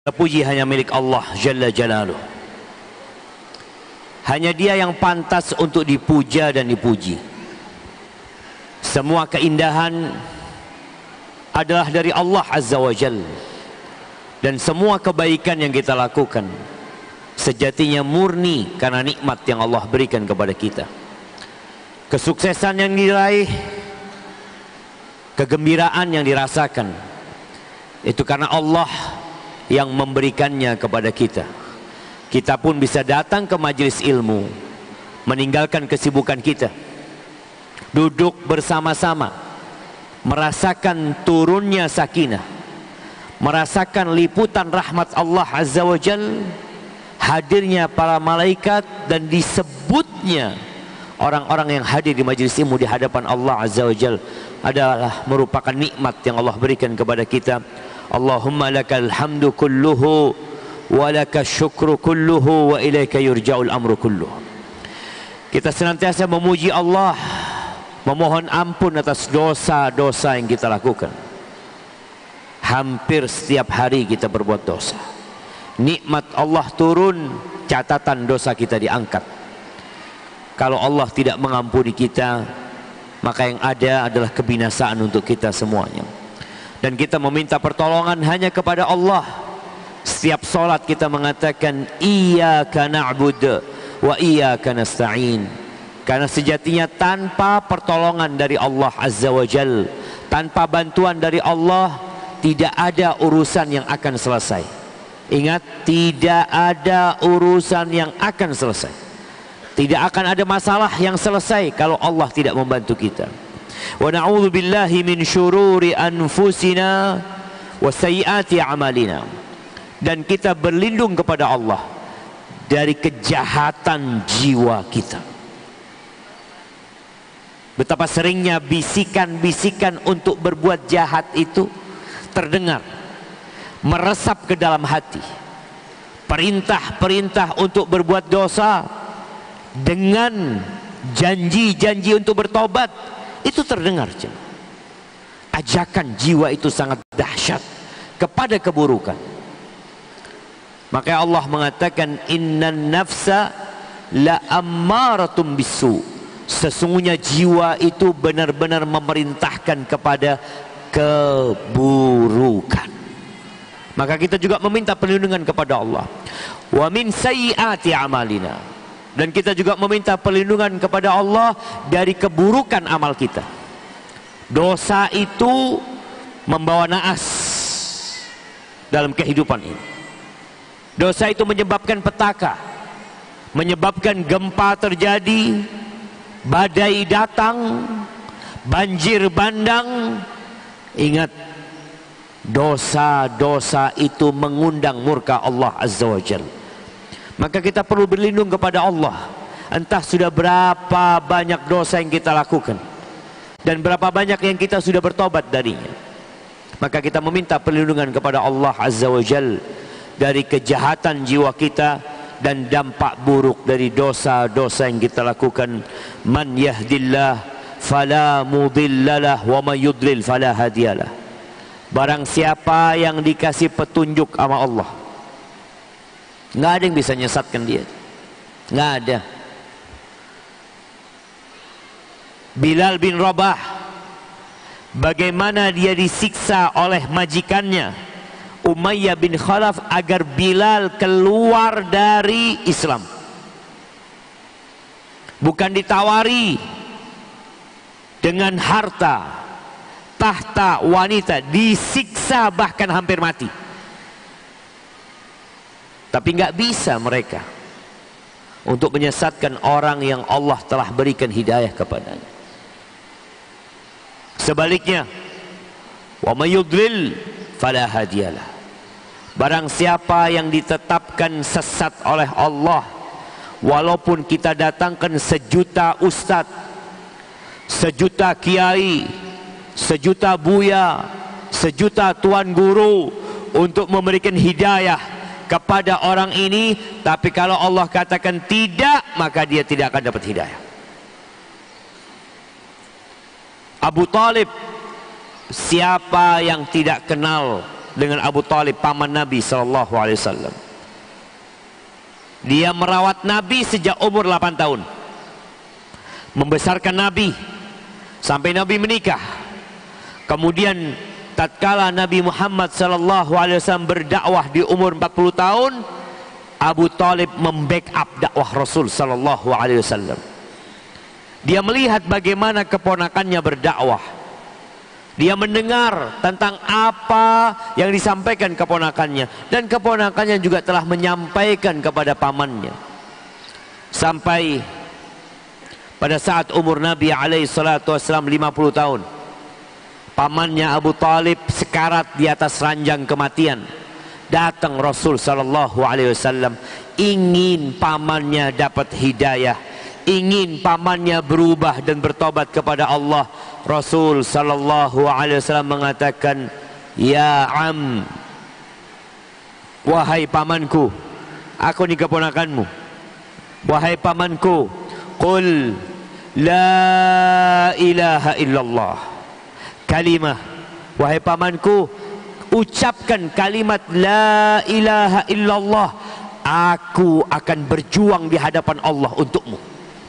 Puji hanya milik Allah Jalla Jalaluh. Hanya Dia yang pantas untuk dipuja dan dipuji. Semua keindahan adalah dari Allah Azza wa Jalla. Dan semua kebaikan yang kita lakukan sejatinya murni karena nikmat yang Allah berikan kepada kita. Kesuksesan yang diraih, kegembiraan yang dirasakan, itu karena Allah yang memberikannya kepada kita. Kita pun bisa datang ke majelis ilmu, meninggalkan kesibukan kita, duduk bersama-sama, merasakan turunnya sakinah, merasakan liputan rahmat Allah Azza wa Jal, hadirnya para malaikat, dan disebutnya orang-orang yang hadir di majelis ilmu di hadapan Allah Azza wa Jal adalah merupakan nikmat yang Allah berikan kepada kita. Allahumma lakal hamdu kulluhu wa lakash syukru kulluhu wa ilaika yurja'ul amru kulluhu. Kita senantiasa memuji Allah, memohon ampun atas dosa-dosa yang kita lakukan. Hampir setiap hari kita berbuat dosa. Nikmat Allah turun, catatan dosa kita diangkat. Kalau Allah tidak mengampuni kita, maka yang ada adalah kebinasaan untuk kita semuanya. Dan kita meminta pertolongan hanya kepada Allah. Setiap solat kita mengatakan iyyaka na'budu wa iyyaka nasta'in. Karena sejatinya tanpa pertolongan dari Allah Azza wa Jal, tanpa bantuan dari Allah, tidak ada urusan yang akan selesai. Ingat, tidak ada urusan yang akan selesai. Tidak akan ada masalah yang selesai kalau Allah tidak membantu kita. Wa na'udzu billahi min syururi anfusina wa sayyiati a'malina. Dan kita berlindung kepada Allah dari kejahatan jiwa kita. Betapa seringnya bisikan-bisikan untuk berbuat jahat itu terdengar, meresap ke dalam hati. Perintah-perintah untuk berbuat dosa dengan janji-janji untuk bertobat itu terdengar. Ajakan jiwa itu sangat dahsyat kepada keburukan. Maka Allah mengatakan innan nafsa la ammaratum bisu. Sesungguhnya jiwa itu benar-benar memerintahkan kepada keburukan. Maka kita juga meminta perlindungan kepada Allah. Wa min sayyiati amalina. Dan kita juga meminta perlindungan kepada Allah dari keburukan amal kita. Dosa itu membawa naas dalam kehidupan ini. Dosa itu menyebabkan petaka, menyebabkan gempa terjadi, badai datang, banjir bandang. Ingat, dosa-dosa itu mengundang murka Allah Azza wa Jalla. Maka kita perlu berlindung kepada Allah. Entah sudah berapa banyak dosa yang kita lakukan dan berapa banyak yang kita sudah bertobat darinya. Maka kita meminta perlindungan kepada Allah Azza wa Jal dari kejahatan jiwa kita dan dampak buruk dari dosa-dosa yang kita lakukan. Man yahdillah fala mudhillalah wa man yudlil fala hadiyalah. Barang siapa yang dikasih petunjuk sama Allah, nggak ada yang bisa menyesatkan dia. Nggak ada. Bilal bin Rabah, bagaimana dia disiksa oleh majikannya Umayyah bin Khalaf agar Bilal keluar dari Islam. Bukan ditawari dengan harta, tahta, wanita, disiksa bahkan hampir mati. Tapi nggak bisa mereka untuk menyesatkan orang yang Allah telah berikan hidayah kepadanya. Sebaliknya, wa may yudlil fala hadiyalah. Barang siapa yang ditetapkan sesat oleh Allah, walaupun kita datangkan sejuta ustadz, sejuta kiai, sejuta buya, sejuta tuan guru untuk memberikan hidayah kepada orang ini, tapi kalau Allah katakan tidak, maka dia tidak akan dapat hidayah. Abu Talib, siapa yang tidak kenal dengan Abu Talib, paman Nabi SAW. Dia merawat Nabi sejak umur 8 tahun, membesarkan Nabi sampai Nabi menikah. Kemudian tatkala Nabi Muhammad SAW berdakwah di umur 40 tahun, Abu Talib membackup dakwah Rasul SAW. Dia melihat bagaimana keponakannya berdakwah. Dia mendengar tentang apa yang disampaikan keponakannya, dan keponakannya juga telah menyampaikan kepada pamannya. Sampai pada saat umur Nabi SAW 50 tahun, pamannya Abu Talib sekarat di atas ranjang kematian. Datang Rasul SAW, ingin pamannya dapat hidayah, ingin pamannya berubah dan bertobat kepada Allah. Rasul SAW mengatakan, "Ya am, wahai pamanku, aku ni keponakanmu, wahai pamanku, qul la ilaha illallah." Kalimah, wahai pamanku, ucapkan kalimat la ilaha illallah. Aku akan berjuang di hadapan Allah untukmu.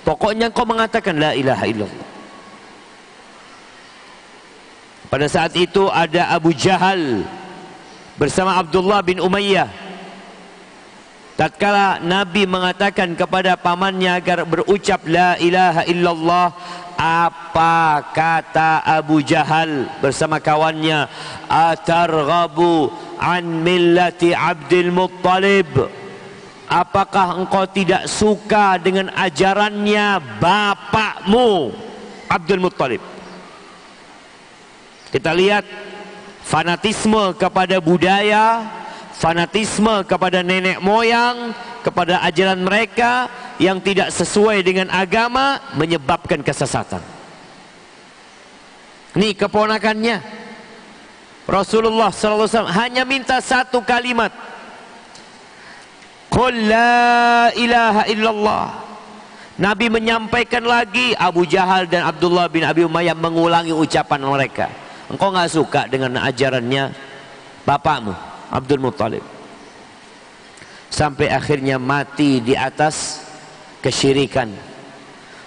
Pokoknya kau mengatakan la ilaha illallah. Pada saat itu ada Abu Jahal bersama Abdullah bin Umayyah. Tatkala Nabi mengatakan kepada pamannya agar berucap la ilaha illallah, apa kata Abu Jahal bersama kawannya? Atarghabu an millati Abdul Muttalib. Apakah engkau tidak suka dengan ajarannya bapakmu Abdul Muttalib? Kita lihat fanatisme kepada budaya, fanatisme kepada nenek moyang, kepada ajaran mereka yang tidak sesuai dengan agama, menyebabkan kesesatan. Ini keponakannya Rasulullah SAW hanya minta satu kalimat, qul la ilaha illallah. Nabi menyampaikan lagi, Abu Jahal dan Abdullah bin Abi Umayyah mengulangi ucapan mereka. Engkau nggak suka dengan ajarannya bapakmu Abdul Muttalib. Sampai akhirnya mati di atas kesyirikan.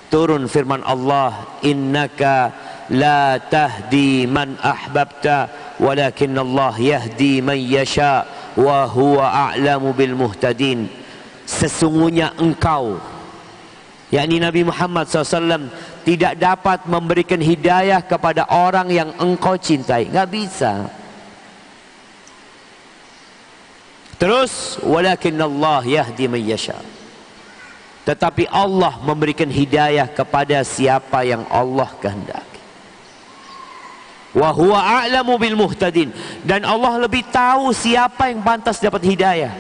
Turun firman Allah, innaka la tahdi man ahbabta walakin Allah yahdi man yasha wa huwa a'lamu bil muhtadin. Sesungguhnya engkau, yakni Nabi Muhammad SAW, tidak dapat memberikan hidayah kepada orang yang engkau cintai. Nggak bisa. Terus walakin Allah yahdi man yasha. Tetapi Allah memberikan hidayah kepada siapa yang Allah kehendaki. Wa huwa a'lamu bil muhtadin. Dan Allah lebih tahu siapa yang pantas dapat hidayah.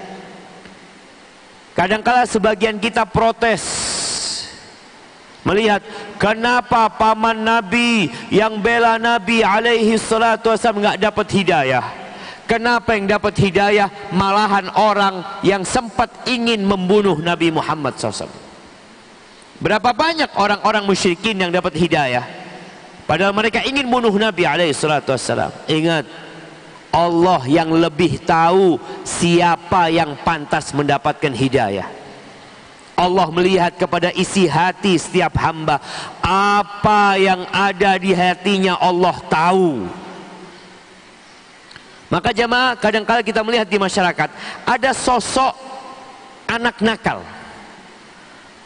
Kadangkala sebagian kita protes melihat kenapa paman Nabi yang bela Nabi alaihi salatu wasallam enggak dapat hidayah. Kenapa yang dapat hidayah malahan orang yang sempat ingin membunuh Nabi Muhammad SAW? Berapa banyak orang-orang musyrikin yang dapat hidayah padahal mereka ingin bunuh Nabi SAW. Ingat, Allah yang lebih tahu siapa yang pantas mendapatkan hidayah. Allah melihat kepada isi hati setiap hamba. Apa yang ada di hatinya Allah tahu. Maka jemaah, kadang-kala kita melihat di masyarakat ada sosok anak nakal,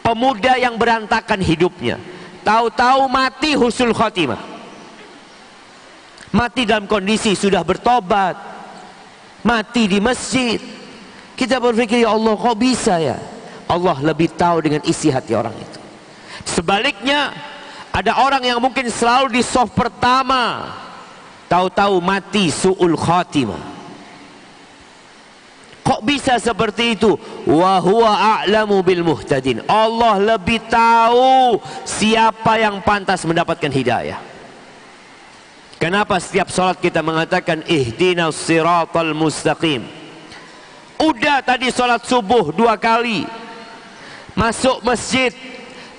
pemuda yang berantakan hidupnya, tahu-tahu mati husnul khotimah, mati dalam kondisi sudah bertobat, mati di masjid. Kita berpikir, ya Allah, kok bisa ya? Allah lebih tahu dengan isi hati orang itu. Sebaliknya, ada orang yang mungkin selalu di saf pertama, tahu-tahu mati su'ul khatimah. Kok bisa seperti itu? Wa huwa a'lamu bil muhtadin. Allah lebih tahu siapa yang pantas mendapatkan hidayah. Kenapa setiap salat kita mengatakan ihdinas siratal mustaqim? Udah tadi salat subuh 2 kali, masuk masjid,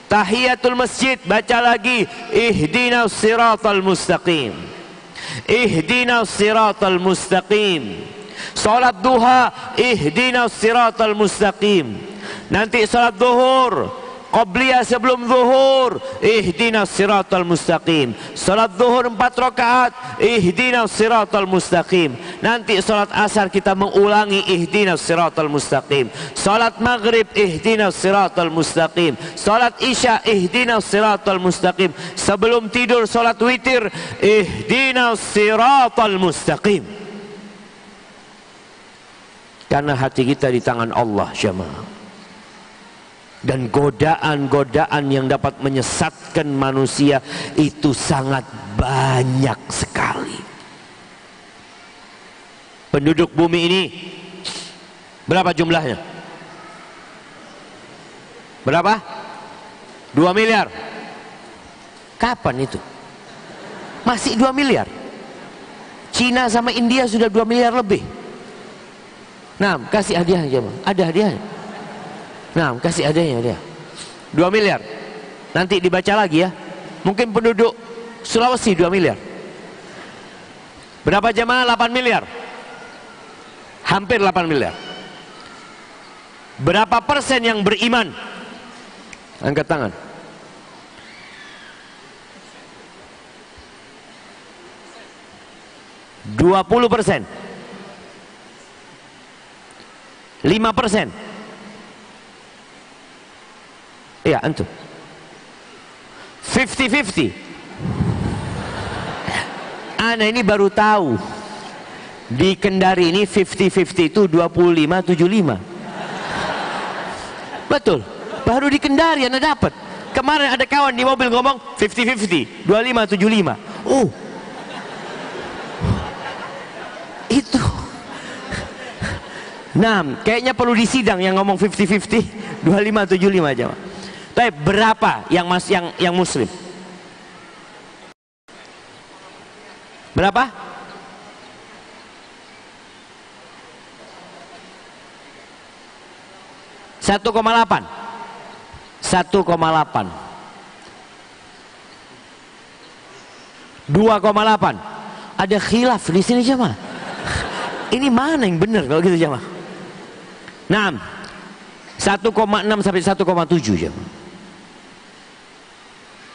tahiyatul masjid, baca lagi ihdinas siratal mustaqim. ihdinas siratal mustaqim. Salat duha, ihdinas siratal mustaqim. Nanti salat zuhur, qabliyah sebelum zuhur, ihdinas siratal mustaqim. Salat zuhur 4 rakaat, ihdinas siratal mustaqim. Nanti salat asar kita mengulangi ihdinas siratal mustaqim. Salat maghrib, ihdinas siratal mustaqim. Salat isya, ihdinas siratal mustaqim. Sebelum tidur salat witir, ihdinas siratal mustaqim. Karena hati kita di tangan Allah, jemaah. Dan godaan-godaan yang dapat menyesatkan manusia itu sangat banyak sekali. Penduduk bumi ini berapa jumlahnya? Berapa? 2 miliar. Kapan itu? Masih 2 miliar. Cina sama India sudah 2 miliar lebih. Nah, kasih hadiah aja, Bang. Ada hadiahnya. Nah, kasih adanya dia 2 miliar. Nanti dibaca lagi ya. Mungkin penduduk Sulawesi 2 miliar. Berapa jemaah? 8 miliar. Hampir 8 miliar. Berapa persen yang beriman? Angkat tangan. % 20%. 5%. Iya, antum 50-50. Ana ini baru tahu di Kendari ini 50-50 itu 25-75. Betul, baru di Kendari Anda dapat. Kemarin ada kawan di mobil ngomong 50-50 25-75. Oh, itu. Nah, kayaknya perlu disidang yang ngomong 50-50 25-75 aja. Tapi berapa yang muslim? Berapa? Satu koma 8. 2,8. Ada khilaf di sini jemaah. Ini mana yang benar kalau gitu jemaah? 6. 1,6 sampai 1,7 jemaah.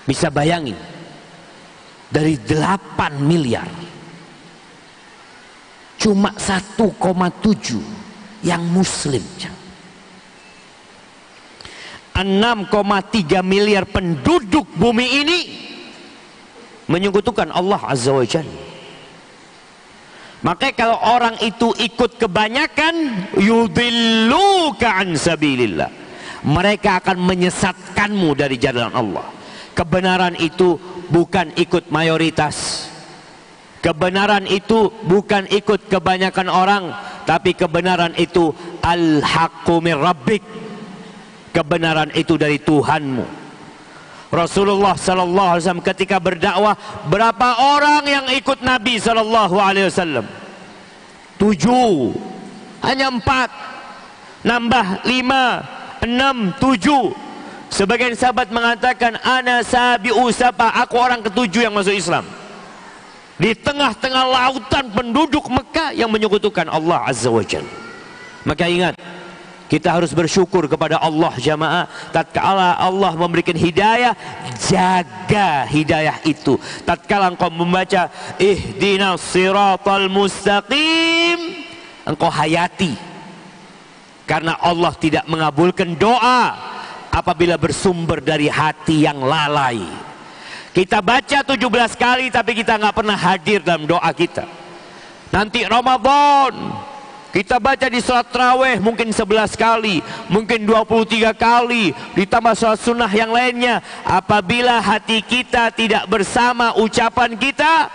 Bisa bayangin, dari 8 miliar cuma 1,7 yang muslim. 6,3 miliar penduduk bumi ini menyekutukan Allah Azza wa Jalla. Makanya kalau orang itu ikut kebanyakan, yudilluka an sabilillah, mereka akan menyesatkanmu dari jalan Allah. Kebenaran itu bukan ikut mayoritas. Kebenaran itu bukan ikut kebanyakan orang, tapi kebenaran itu al-haqqu min rabbik. Kebenaran itu dari Tuhanmu. Rasulullah sallallahu alaihi wasallam ketika berdakwah, berapa orang yang ikut Nabi sallallahu alaihi wasallam? 7. Hanya 4. Nambah 5, 6, 7. Sebagian sahabat mengatakan, ana sabi'u saba, aku orang ke-7 yang masuk Islam. Di tengah-tengah lautan penduduk Mekah yang menyekutukan Allah Azza wa Jalla. Maka ingat, kita harus bersyukur kepada Allah jamaah. Tatkala Allah memberikan hidayah, jaga hidayah itu. Tatkala engkau membaca ihdinas siratal mustaqim, engkau hayati. Karena Allah tidak mengabulkan doa apabila bersumber dari hati yang lalai. Kita baca 17 kali tapi kita nggak pernah hadir dalam doa kita. Nanti Ramadan kita baca di salat tarawih mungkin 11 kali, mungkin 23 kali, ditambah salat sunnah yang lainnya. Apabila hati kita tidak bersama ucapan kita,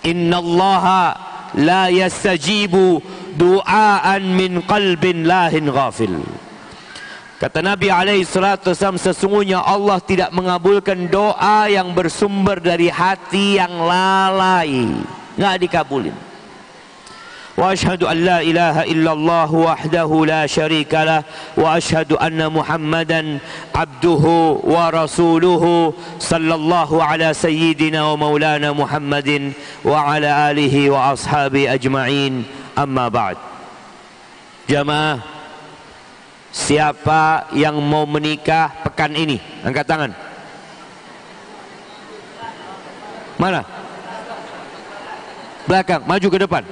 innallaha la yastajibu du'aan min qalbin lahin ghafil. Kata Nabi SAW, sesungguhnya Allah tidak mengabulkan doa yang bersumber dari hati yang lalai. Nggak dikabulin. وأشهد أن لا إله إلا الله وحده لا شريك له وأشهد أن محمدا عبده ورسوله صلى الله على سيدنا ومولانا محمد وعلى آله وأصحابه أجمعين أما بعد. Jamaah, siapa yang mau menikah pekan ini? Angkat tangan. Mana? Belakang, maju ke depan.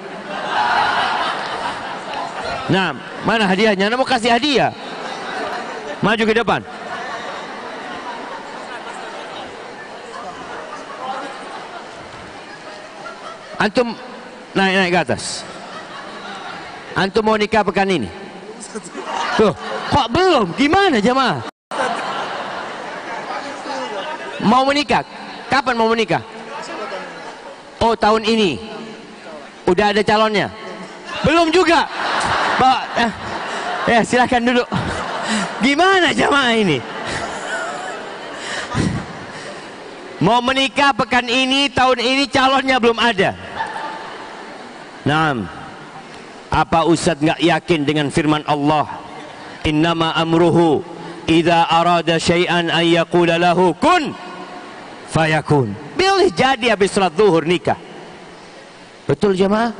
Nah, mana hadiahnya? Anda mau kasih hadiah? Maju ke depan. Antum naik ke atas. Antum mau nikah pekan ini? Tuh, kok belum? Gimana jemaah? Mau menikah? Kapan mau menikah? Oh, tahun ini. Udah ada calonnya? Belum juga. Ya, silakan duduk. Gimana jemaah ini? Mau menikah pekan ini, tahun ini calonnya belum ada. Naam. Apa Ustaz nggak yakin dengan firman Allah? Innama amruhu idza arada syai'an ay yaqula lahu kun fayakun. Boleh jadi habis salat zuhur nikah. Betul jemaah?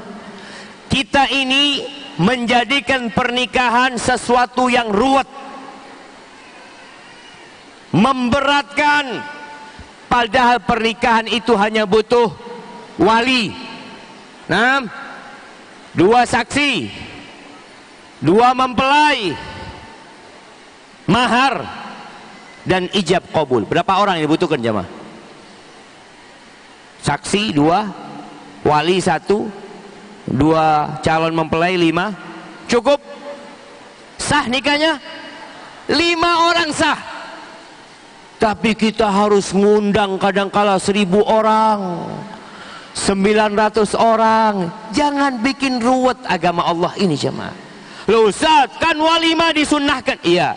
Kita ini menjadikan pernikahan sesuatu yang ruwet, memberatkan, padahal pernikahan itu hanya butuh wali. Nah, 2 saksi, 2 mempelai, mahar, dan ijab qabul. Berapa orang yang dibutuhkan jemaah? Saksi 2, wali 1, 2 calon mempelai 5. Cukup? Sah nikahnya? 5 orang sah. Tapi kita harus ngundang kadangkala 1000 orang, 900 orang. Jangan bikin ruwet agama Allah ini jemaah. Loh Ustaz, kan walimah disunnahkan. Iya,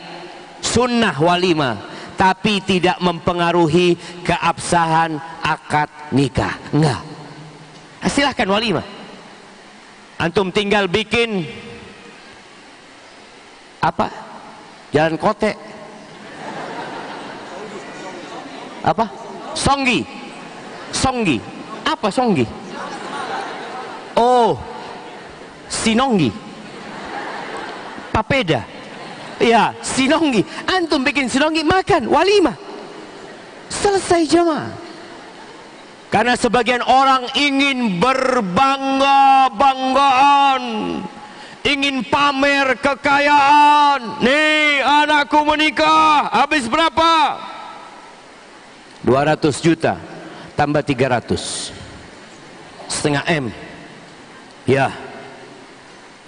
sunnah walimah, tapi tidak mempengaruhi keabsahan akad nikah. Enggak. Silahkan walimah. Antum tinggal bikin apa? Jalan kote. Apa? Songgi. Songgi. Apa songgi? Oh, sinonggi. Papeda. Ya, sinonggi. Antum bikin sinonggi, makan walimah. Selesai jemaah. Karena sebagian orang ingin berbangga-banggaan, ingin pamer kekayaan. Nih, anakku menikah, habis berapa? 200 juta tambah 300, setengah M. Ya,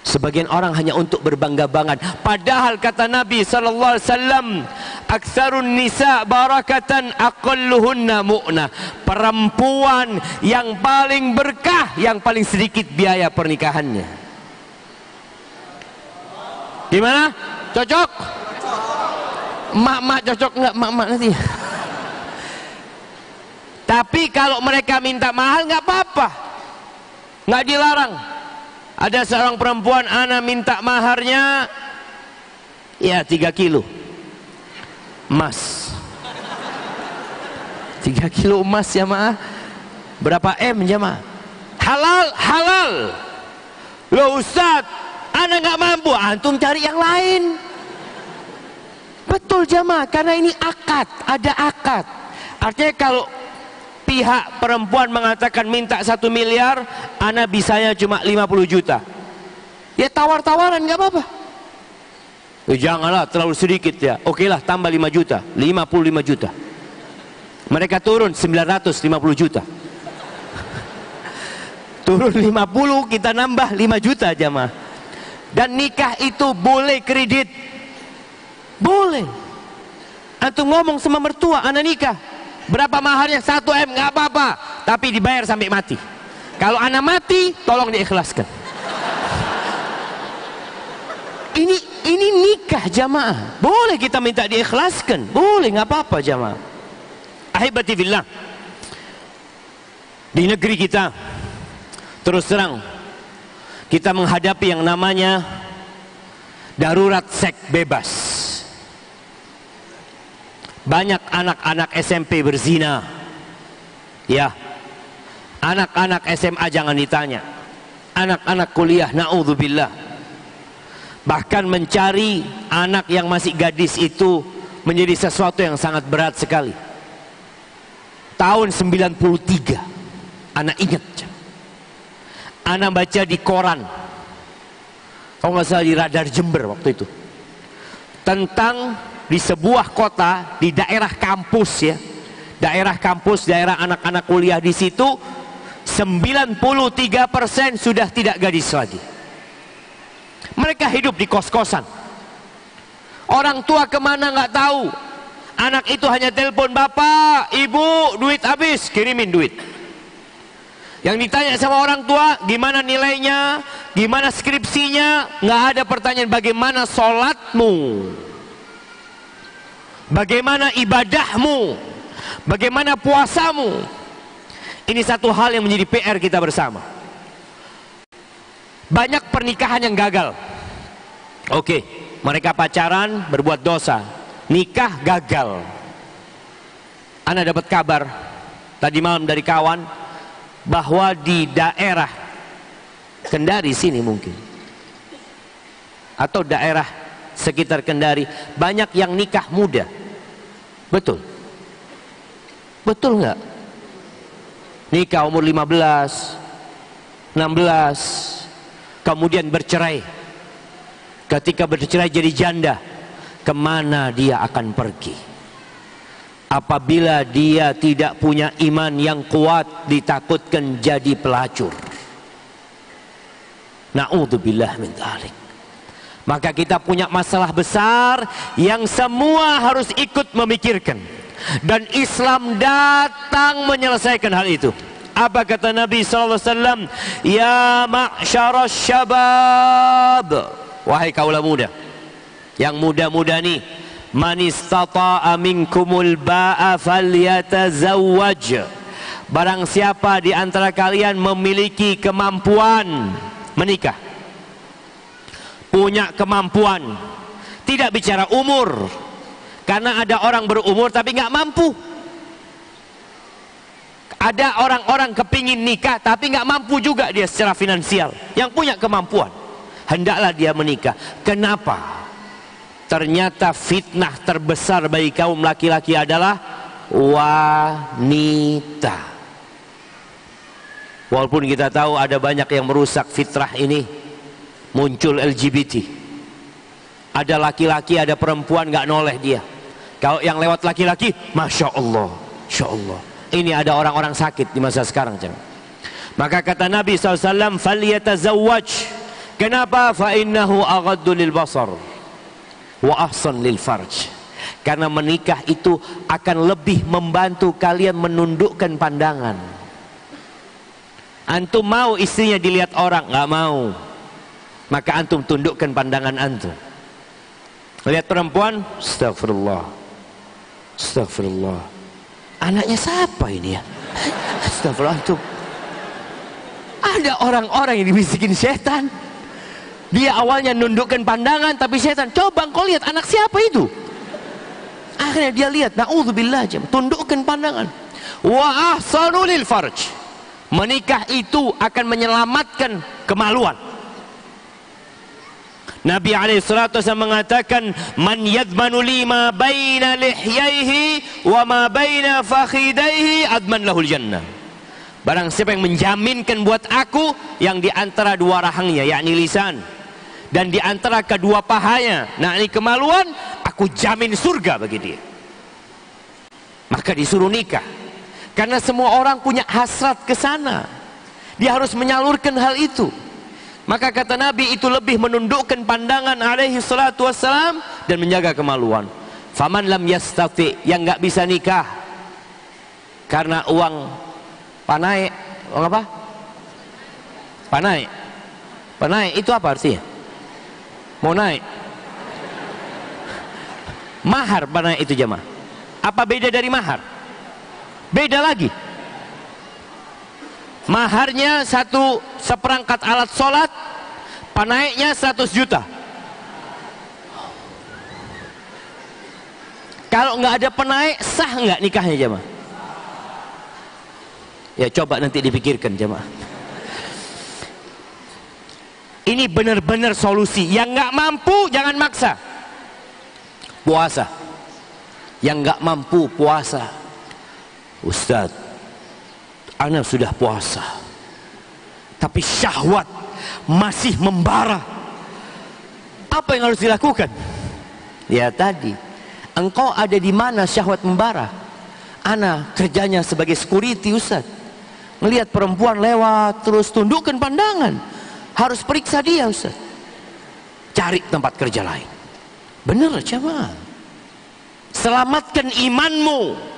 sebagian orang hanya untuk berbangga-banggaan. Padahal kata Nabi sallallahu alaihi wasallam, aktsarun nisa barakatan aqalluhunna mu'nah. Perempuan yang paling berkah, yang paling sedikit biaya pernikahannya. Gimana? Cocok? Mak-mak cocok enggak mak-mak nanti? Tapi kalau mereka minta mahal nggak apa-apa, nggak dilarang. Ada seorang perempuan, ana minta maharnya ya 3 kilo emas. 3 kilo emas jamaah, berapa M jamaah? Halal, halal. Loh Ustaz, ana nggak mampu, antum cari yang lain. Betul jamaah, karena ini akad, ada akad. Artinya kalau pihak perempuan mengatakan minta 1 miliar, ana bisanya cuma 50 juta. Ya tawar-tawaran nggak apa-apa. Janganlah terlalu sedikit ya. Oke lah, tambah 5 juta, 55 juta. Mereka turun 950 juta. Turun 50, kita nambah 5 juta jamaah. Dan nikah itu boleh kredit. Boleh. Antum ngomong sama mertua, ana nikah. Berapa maharnya? 1 M, nggak apa-apa, tapi dibayar sampai mati. Kalau anak mati, tolong diikhlaskan. Ini nikah jamaah, boleh kita minta diikhlaskan, boleh, nggak apa-apa jamaah. Ahibati fillah, di negeri kita terus terang Kita menghadapi yang namanya darurat seks bebas. Banyak anak-anak SMP berzina. Ya, anak-anak SMA jangan ditanya. Anak-anak kuliah, na'udzubillah. Bahkan mencari anak yang masih gadis itu menjadi sesuatu yang sangat berat sekali. Tahun 93, anak ingat, anak baca di koran, kalau nggak salah di Radar Jember waktu itu, tentang di sebuah kota di daerah kampus ya, daerah kampus, daerah anak-anak kuliah di situ, 93% sudah tidak gadis lagi. Mereka hidup di kos-kosan. Orang tua kemana nggak tahu. Anak itu hanya telepon, bapak, ibu, duit habis, kirimin duit. Yang ditanya sama orang tua, gimana nilainya, gimana skripsinya, nggak ada pertanyaan bagaimana sholatmu, bagaimana ibadahmu, bagaimana puasamu. Ini satu hal yang menjadi PR kita bersama. Banyak pernikahan yang gagal. Oke, mereka pacaran, berbuat dosa, nikah gagal. Ana dapat kabar tadi malam dari kawan bahwa di daerah Kendari sini mungkin, atau daerah sekitar Kendari, banyak yang nikah muda. Betul? Betul nggak? Nikah umur 15, 16, kemudian bercerai. Ketika bercerai jadi janda, kemana dia akan pergi? Apabila dia tidak punya iman yang kuat, ditakutkan jadi pelacur. Na'udzubillah min dzalik. Maka kita punya masalah besar yang semua harus ikut memikirkan, dan Islam datang menyelesaikan hal itu. Apa kata Nabi SAW? Ya ma'syarasy syabab, wahai kaula muda, yang muda-muda nih, man istata'a minkumul ba'a falyatazawwaj. Barang siapa di antara kalian memiliki kemampuan menikah, punya kemampuan, tidak bicara umur, karena ada orang berumur tapi nggak mampu. Ada orang-orang kepingin nikah tapi nggak mampu juga dia secara finansial. Yang punya kemampuan, hendaklah dia menikah. Kenapa? Ternyata fitnah terbesar bagi kaum laki-laki adalah wanita. Walaupun kita tahu ada banyak yang merusak fitrah ini, muncul LGBT. Ada laki-laki, ada perempuan nggak noleh dia. Kalau yang lewat laki-laki, masya Allah, masya Allah. Ini ada orang-orang sakit di masa sekarang. Maka kata Nabi SAW, falyatazawwaj. Kenapa? Fa innahu aghaddu lil basar wa ahsan lil farj. Karena menikah itu akan lebih membantu kalian menundukkan pandangan. Antum mau istrinya dilihat orang? Nggak mau. Maka antum tundukkan pandangan antum. Lihat perempuan, astagfirullah, astagfirullah, anaknya siapa ini ya? Astagfirullah. Antum, ada orang-orang yang dibisikin setan. Dia awalnya nundukkan pandangan, tapi setan, coba engkau lihat anak siapa itu. Akhirnya dia lihat, na'udzubillah, tundukkan pandangan. Wa ahsanu lil farj. Menikah itu akan menyelamatkan kemaluan. Nabi SAW mengatakan, man yadmanu lima baina lihyaihi wa ma baina fakhidaihi adman lahul jannah. Barang siapa yang menjaminkan buat aku yang di antara dua rahangnya, yakni lisan, dan di antara kedua pahanya, nah ini kemaluan, aku jamin surga bagi dia. Maka disuruh nikah, karena semua orang punya hasrat ke sana. Dia harus menyalurkan hal itu. Maka kata Nabi, itu lebih menundukkan pandangan alaihi salatu wassalam dan menjaga kemaluan. Faman lam yastati, yang nggak bisa nikah karena uang panai, uang apa? Panai. Panai itu apa artinya? Mau naik. Mahar panai itu jemaah. Apa beda dari mahar? Beda lagi. Maharnya seperangkat alat sholat, Penaiknya 100 juta. Kalau nggak ada penaik, sah nggak nikahnya jemaah? Ya coba nanti dipikirkan jemaah. Ini benar-benar solusi. Yang nggak mampu jangan maksa. Puasa. Yang nggak mampu puasa. Ustaz, ana sudah puasa, tapi syahwat masih membara. Apa yang harus dilakukan? Ya tadi, engkau ada di mana syahwat membara? Ana kerjanya sebagai security Ustaz. Melihat perempuan lewat terus tundukkan pandangan. Harus periksa dia Ustaz. Cari tempat kerja lain. Benar jemaah. Selamatkan imanmu.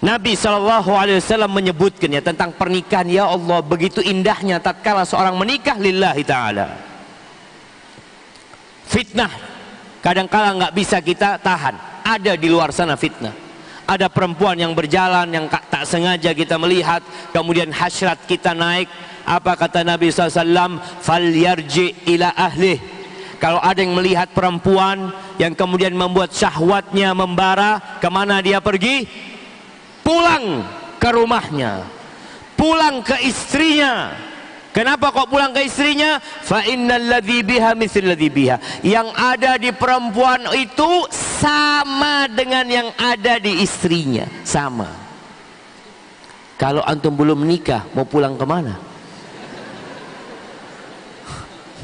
Nabi SAW menyebutkan ya tentang pernikahan. Ya Allah, begitu indahnya tatkala seorang menikah lillahi ta'ala. Fitnah kadang-kala nggak bisa kita tahan. Ada di luar sana fitnah. Ada perempuan yang berjalan yang tak sengaja kita melihat, kemudian hasrat kita naik. Apa kata Nabi SAW? Falyarji ila ahlih. Kalau ada yang melihat perempuan yang kemudian membuat syahwatnya membara, kemana dia pergi? Pulang ke rumahnya, pulang ke istrinya. Kenapa kok pulang ke istrinya? Fa innal ladzi biha mithl ladzi biha. Yang ada di perempuan itu sama dengan yang ada di istrinya, sama. Kalau antum belum menikah, mau pulang kemana?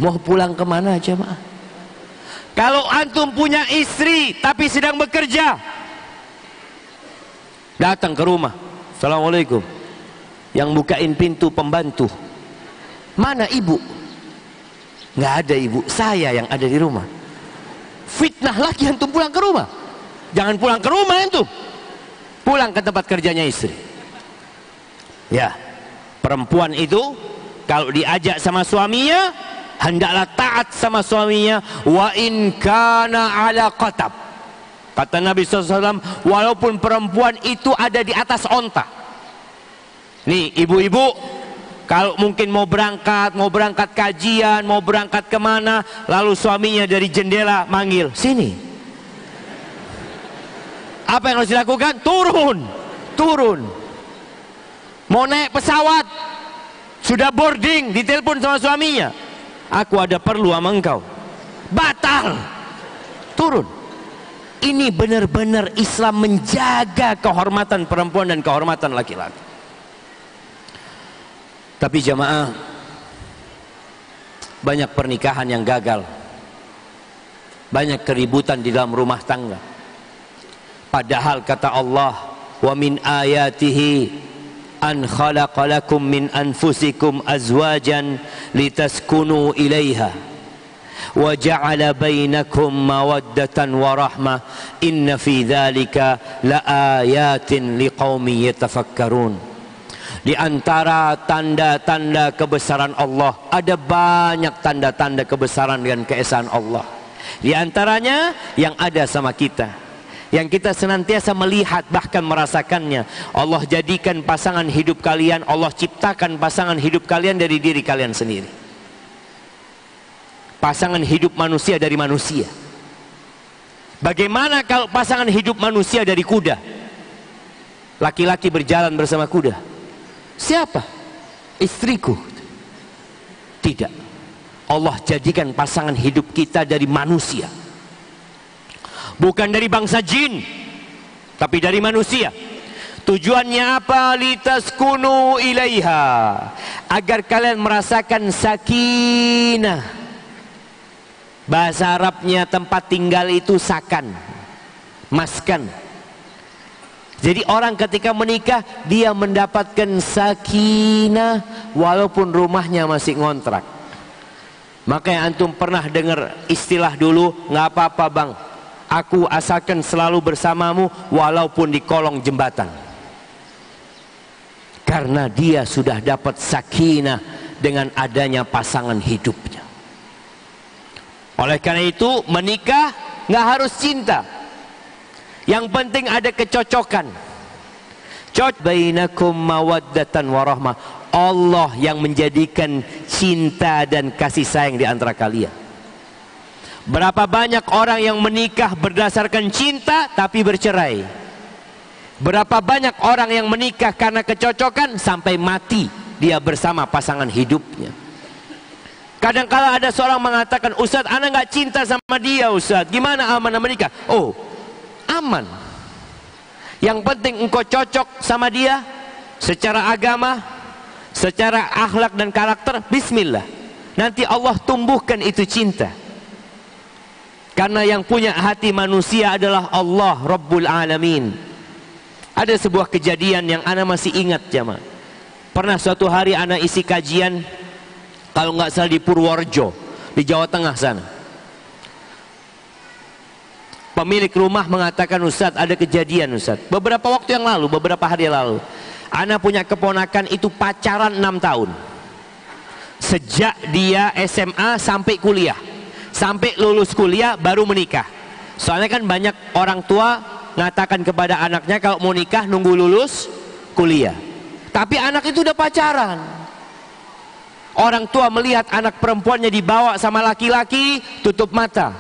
Mau pulang kemana jemaah? Kalau antum punya istri tapi sedang bekerja, datang ke rumah, assalamualaikum, yang bukain pintu pembantu, mana ibu? Nggak ada ibu, saya yang ada di rumah. Fitnah lagi antum pulang ke rumah. Jangan pulang ke rumah antum, pulang ke tempat kerjanya istri. Ya, perempuan itu kalau diajak sama suaminya, hendaklah taat sama suaminya. Wa in kana ala qatab. Kata Nabi SAW, walaupun perempuan itu ada di atas onta. Nih ibu-ibu, kalau mungkin mau berangkat kajian, mau berangkat kemana, lalu suaminya dari jendela manggil, sini. Apa yang harus dilakukan? Turun. Mau naik pesawat, sudah boarding, ditelepon sama suaminya, aku ada perlu sama engkau. Batal. Turun. Ini benar-benar Islam menjaga kehormatan perempuan dan kehormatan laki-laki. Tapi jamaah, banyak pernikahan yang gagal, banyak keributan di dalam rumah tangga. Padahal kata Allah, wa min ayatihi an khalaqalakum min anfusikum azwajan litaskunu ilaiha wa ja'ala bainakum mawaddatan wa rahmah inna fi dzalika laayatin liqaumin yatafakkarun. Di antara tanda-tanda kebesaran Allah, ada banyak tanda-tanda kebesaran dan keesaan Allah. Di antaranya yang ada sama kita, yang kita senantiasa melihat bahkan merasakannya. Allah jadikan pasangan hidup kalian, Allah ciptakan pasangan hidup kalian dari diri kalian sendiri. Pasangan hidup manusia dari manusia. Bagaimana kalau pasangan hidup manusia dari kuda? Laki-laki berjalan bersama kuda. Siapa? Istriku. Tidak. Allah jadikan pasangan hidup kita dari manusia. Bukan dari bangsa jin, tapi dari manusia. Tujuannya apa? Litaskunu ilaiha, agar kalian merasakan sakinah. Bahasa Arabnya tempat tinggal itu sakan, maskan. Jadi orang ketika menikah, dia mendapatkan sakinah walaupun rumahnya masih ngontrak. Makanya antum pernah dengar istilah dulu, nggak apa-apa bang, aku asalkan selalu bersamamu walaupun di kolong jembatan. Karena dia sudah dapat sakinah dengan adanya pasangan hidupnya. Oleh karena itu menikah nggak harus cinta, yang penting ada kecocokan. bainakum mawaddatan warahmah. Allah yang menjadikan cinta dan kasih sayang di antara kalian. Berapa banyak orang yang menikah berdasarkan cinta tapi bercerai. Berapa banyak orang yang menikah karena kecocokan sampai mati dia bersama pasangan hidupnya. Kadang-kala ada seorang mengatakan, Ustadz, ana nggak cinta sama dia, Ustadz. Gimana aman menikah? Oh, aman. Yang penting engkau cocok sama dia secara agama, secara akhlak dan karakter. Bismillah, nanti Allah tumbuhkan itu cinta. Karena yang punya hati manusia adalah Allah Rabbul Alamin. Ada sebuah kejadian yang ana masih ingat jamaah. Pernah suatu hari ana isi kajian, kalau nggak salah di Purworejo, di Jawa Tengah sana. Pemilik rumah mengatakan, Ustadz, ada kejadian Ustadz. Beberapa waktu yang lalu, beberapa hari yang lalu, ana punya keponakan itu pacaran 6 tahun. Sejak dia SMA sampai kuliah. Sampai lulus kuliah baru menikah. Soalnya kan banyak orang tua ngatakan kepada anaknya kalau mau nikah nunggu lulus kuliah. Tapi anak itu udah pacaran. Orang tua melihat anak perempuannya dibawa sama laki-laki, tutup mata.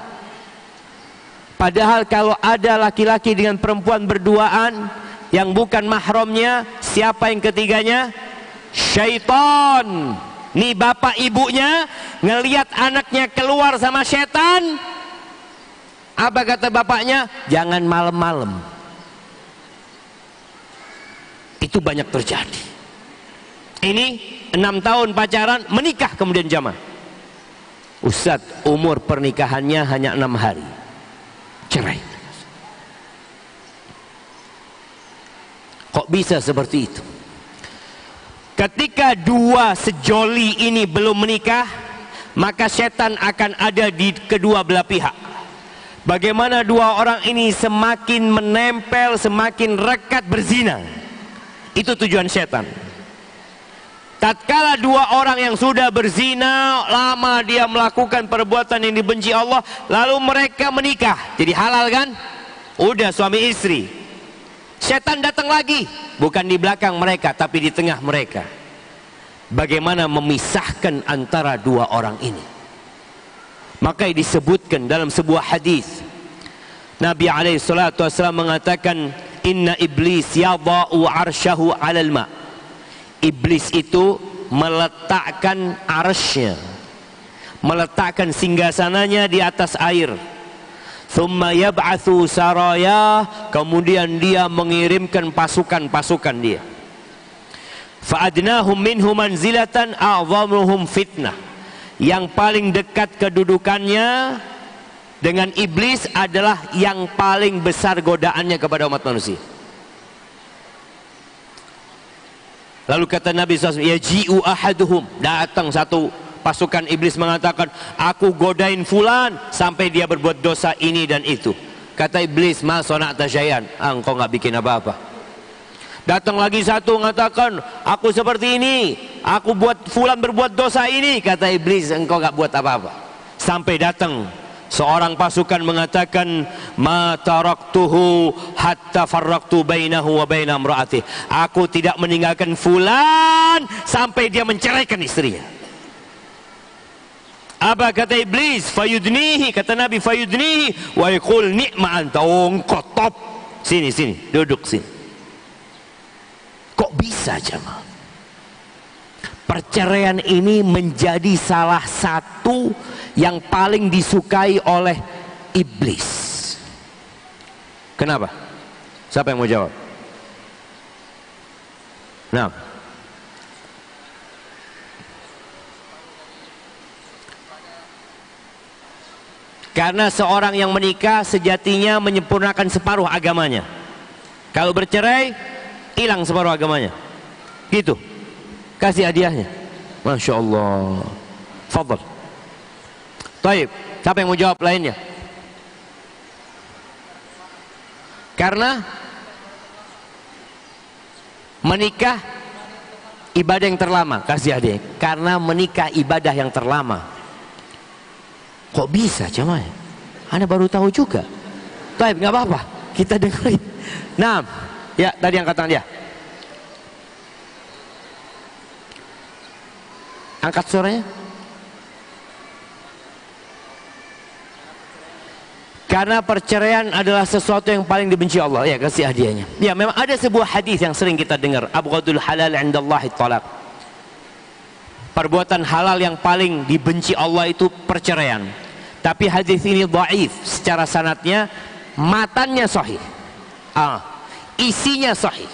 Padahal kalau ada laki-laki dengan perempuan berduaan yang bukan mahramnya, siapa yang ketiganya? Syaitan. Nih bapak ibunya ngelihat anaknya keluar sama setan. Apa kata bapaknya? Jangan malam-malam. Itu banyak terjadi. Ini 6 tahun pacaran, menikah kemudian jamaah. Ustadz, umur pernikahannya hanya 6 hari. Cerai. Kok bisa seperti itu? Ketika dua sejoli ini belum menikah, maka setan akan ada di kedua belah pihak. Bagaimana dua orang ini semakin menempel, semakin rekat berzina. Itu tujuan setan. Tatkala dua orang yang sudah berzina, lama dia melakukan perbuatan yang dibenci Allah, lalu mereka menikah, jadi halal kan? Udah suami istri. Setan datang lagi, bukan di belakang mereka, tapi di tengah mereka. Bagaimana memisahkan antara dua orang ini? Maka disebutkan dalam sebuah hadis, Nabi SAW mengatakan, Inna iblis yada'u arsyahu alal ma'. Iblis itu meletakkan arsy-nya, meletakkan singgasananya di atas air. Thumma yab'athu saraya, kemudian dia mengirimkan pasukan-pasukan dia. Fa'adnahum minhum manzilatan a'zamuhum fitnah. Yang paling dekat kedudukannya dengan iblis adalah yang paling besar godaannya kepada umat manusia. Lalu kata Nabi SAW, yaji'u ahaduhum, datang satu pasukan iblis mengatakan, aku godain fulan sampai dia berbuat dosa ini dan itu. Kata iblis, ma sona'ta syai'an, engkau nggak bikin apa-apa. Datang lagi satu mengatakan, aku seperti ini, aku buat fulan berbuat dosa ini. Kata iblis, engkau nggak buat apa-apa. Sampai datang seorang pasukan mengatakan, ma taraktuhu hatta farraqtu bainahu wa baina imra'atihi. Aku tidak meninggalkan fulan sampai dia menceraikan istrinya. Apa kata iblis? Fayudnihi, kata Nabi, fayudnihi wa yaqul ni'ma anta. Engkau top. Sini, duduk sini. Kok bisa jemaah? Perceraian ini menjadi salah satu yang paling disukai oleh iblis. Kenapa? Siapa yang mau jawab? Nah, karena seorang yang menikah sejatinya menyempurnakan separuh agamanya. Kalau bercerai, hilang separuh agamanya. Gitu. Kasih hadiahnya. Masya Allah. Fadal. Baik, siapa yang mau jawab lainnya? Karena menikah ibadah yang terlama. Kasih hadiah. Karena menikah ibadah yang terlama. Kok bisa jemaah? Anda baru tahu juga. Baik, nggak apa-apa. Kita dengerin. Nah, ya tadi angkat tangan dia. Angkat suaranya. Karena perceraian adalah sesuatu yang paling dibenci Allah. Ya, kasih hadiahnya. Ya, memang ada sebuah hadis yang sering kita dengar, abghadul halal 'indallahi talaq. Perbuatan halal yang paling dibenci Allah itu perceraian. Tapi hadis ini dhaif secara sanadnya, matannya sahih. Isinya sahih.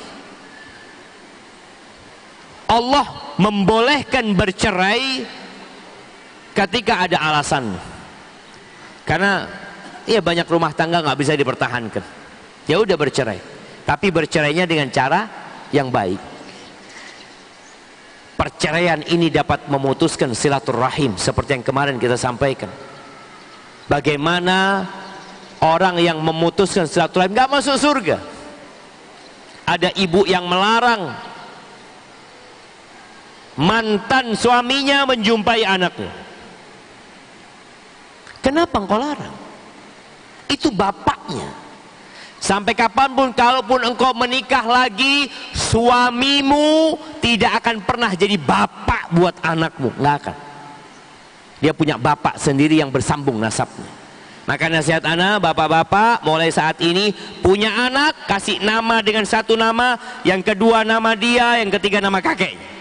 Allah membolehkan bercerai ketika ada alasan. Karena ya banyak rumah tangga nggak bisa dipertahankan. Ya udah bercerai. Tapi bercerainya dengan cara yang baik. Perceraian ini dapat memutuskan silaturahim seperti yang kemarin kita sampaikan. Bagaimana orang yang memutuskan silaturahim nggak masuk surga. Ada ibu yang melarang mantan suaminya menjumpai anaknya. Kenapa engkau larang? Itu bapaknya. Sampai kapanpun, kalaupun engkau menikah lagi, suamimu tidak akan pernah jadi bapak buat anakmu. Nggak akan. Dia punya bapak sendiri yang bersambung nasabnya. Maka nasihat anak, bapak-bapak, mulai saat ini punya anak, kasih nama dengan satu nama, yang kedua nama dia, yang ketiga nama kakeknya.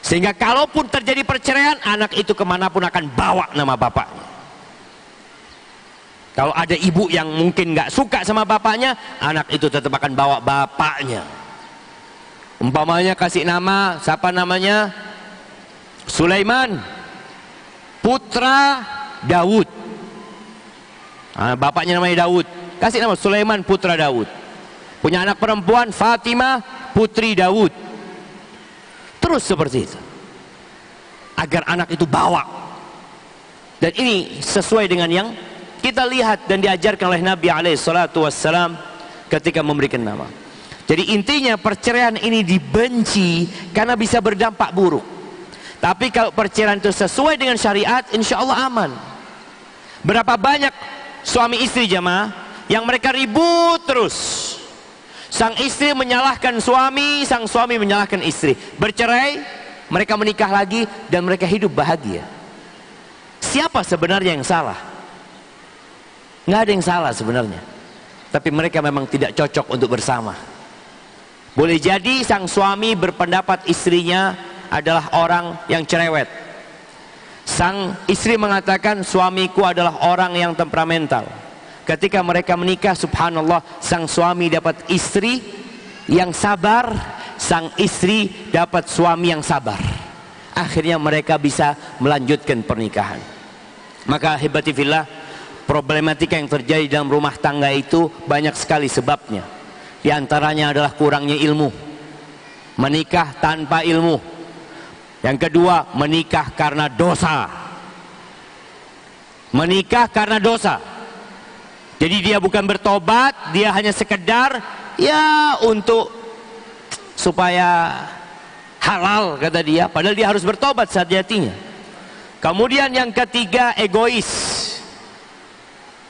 Sehingga kalaupun terjadi perceraian, anak itu kemanapun akan bawa nama bapaknya. Kalau ada ibu yang mungkin nggak suka sama bapaknya, anak itu tetap akan bawa bapaknya. Umpamanya kasih nama, siapa namanya? Sulaiman, putra Daud. Bapaknya namanya Daud, kasih nama Sulaiman putra Daud. Punya anak perempuan Fatimah putri Daud. Terus seperti itu, agar anak itu bawa. Dan ini sesuai dengan yang kita lihat dan diajarkan oleh Nabi SAW ketika memberikan nama. Jadi intinya perceraian ini dibenci karena bisa berdampak buruk. Tapi kalau perceraian itu sesuai dengan syariat, insya Allah aman. Berapa banyak suami istri jamaah yang mereka ribut terus. Sang istri menyalahkan suami, sang suami menyalahkan istri. Bercerai, mereka menikah lagi dan mereka hidup bahagia. Siapa sebenarnya yang salah? Nggak ada yang salah sebenarnya. Tapi mereka memang tidak cocok untuk bersama. Boleh jadi sang suami berpendapat istrinya adalah orang yang cerewet. Sang istri mengatakan suamiku adalah orang yang temperamental. Ketika mereka menikah, subhanallah, sang suami dapat istri yang sabar, sang istri dapat suami yang sabar. Akhirnya mereka bisa melanjutkan pernikahan. Maka hibatifillah, problematika yang terjadi dalam rumah tangga itu banyak sekali sebabnya. Di antaranya adalah kurangnya ilmu. Menikah tanpa ilmu. Yang kedua, menikah karena dosa. Menikah karena dosa. Jadi dia bukan bertobat, dia hanya sekedar ya untuk supaya halal kata dia, padahal dia harus bertobat sejatinya. Kemudian yang ketiga, egois.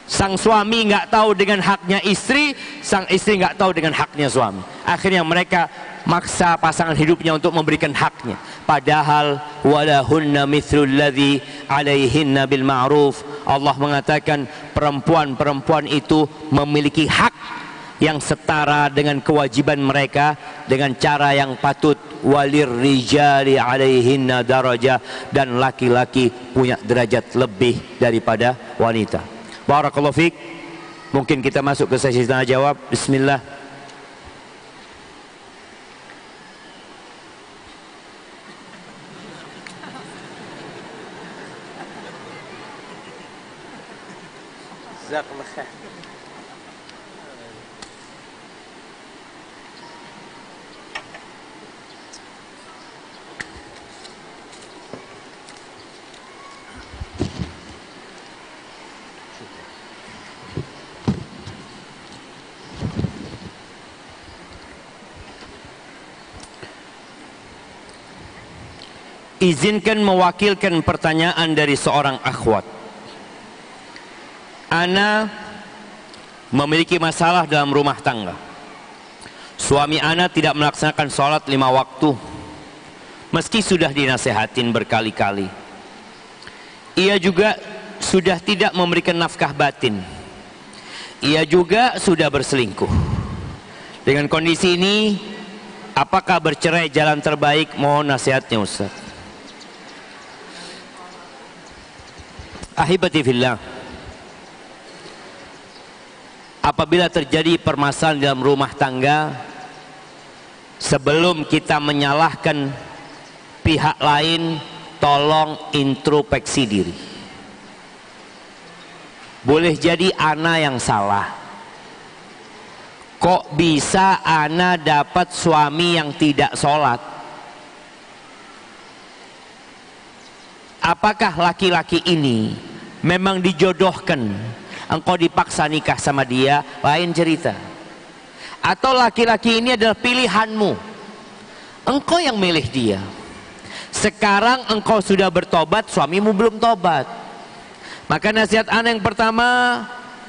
Sang suami nggak tahu dengan haknya istri, sang istri nggak tahu dengan haknya suami. Akhirnya mereka maksa pasangan hidupnya untuk memberikan haknya. Padahal walahunna mithlul ladzi alaihinna bil ma'ruf. Allah mengatakan perempuan-perempuan itu memiliki hak yang setara dengan kewajiban mereka dengan cara yang patut. Walir rijali alaihinna darajah, dan laki-laki punya derajat lebih daripada wanita. Barakallahu fiik. Mungkin kita masuk ke sesi tanya jawab. Bismillah. Jazakallah khair. Izinkan mewakilkan pertanyaan dari seorang akhwat. Ana memiliki masalah dalam rumah tangga. Suami ana tidak melaksanakan sholat 5 waktu. meski sudah dinasehatin berkali-kali. Ia juga sudah tidak memberikan nafkah batin. Ia juga sudah berselingkuh. Dengan kondisi ini, apakah bercerai jalan terbaik? Mohon nasihatnya Ustaz. Ahibati fillah, apabila terjadi permasalahan dalam rumah tangga, sebelum kita menyalahkan pihak lain, tolong introspeksi diri. Boleh jadi ana yang salah. Kok bisa ana dapat suami yang tidak sholat? Apakah laki-laki ini memang dijodohkan, engkau dipaksa nikah sama dia? Lain cerita. Atau laki-laki ini adalah pilihanmu, engkau yang milih dia. Sekarang engkau sudah bertobat, suamimu belum tobat. Maka nasihat ana yang pertama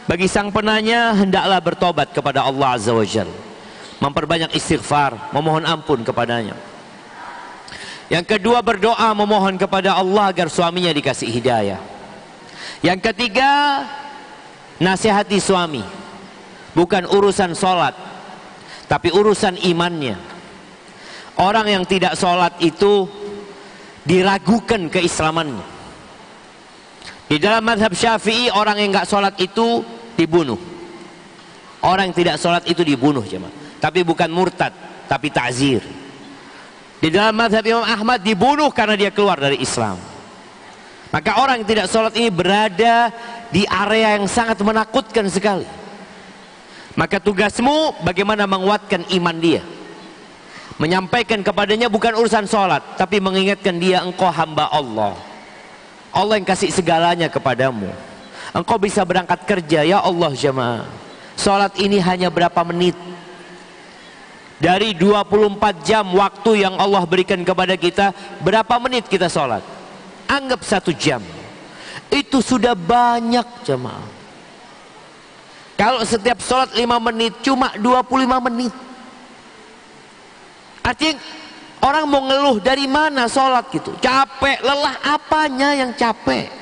bagi sang penanya, hendaklah bertobat kepada Allah Azza wa Jalla, memperbanyak istighfar, memohon ampun kepadanya. Yang kedua, berdoa memohon kepada Allah agar suaminya dikasih hidayah. Yang ketiga, nasihati suami, bukan urusan sholat, tapi urusan imannya. Orang yang tidak sholat itu diragukan keislamannya. Di dalam mazhab Syafi'i, orang yang nggak sholat itu dibunuh. Orang yang tidak sholat itu dibunuh, jemaah. Tapi bukan murtad, tapi ta'zir. Di dalam mazhab Imam Ahmad, dibunuh karena dia keluar dari Islam. Maka orang yang tidak sholat ini berada di area yang sangat menakutkan sekali. Maka tugasmu bagaimana menguatkan iman dia, menyampaikan kepadanya bukan urusan sholat, tapi mengingatkan dia, engkau hamba Allah. Allah yang kasih segalanya kepadamu. Engkau bisa berangkat kerja, ya Allah jemaah. Sholat ini hanya berapa menit dari 24 jam waktu yang Allah berikan kepada kita. Berapa menit kita sholat? Anggap 1 jam. Itu sudah banyak jemaah. Kalau setiap sholat 5 menit, cuma 25 menit. Artinya orang mau ngeluh dari mana sholat gitu? Capek, lelah, apanya yang capek?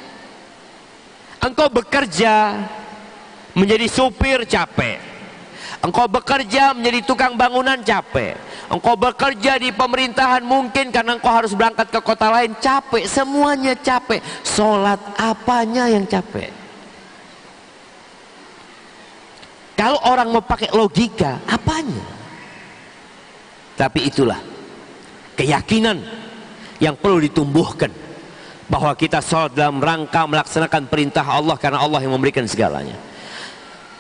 Engkau bekerja menjadi supir, capek. Engkau bekerja menjadi tukang bangunan, capek. Engkau bekerja di pemerintahan mungkin karena engkau harus berangkat ke kota lain, capek. Semuanya capek. Sholat apanya yang capek? Kalau orang mau pakai logika, apanya? Tapi itulah keyakinan yang perlu ditumbuhkan, bahwa kita sholat dalam rangka melaksanakan perintah Allah karena Allah yang memberikan segalanya.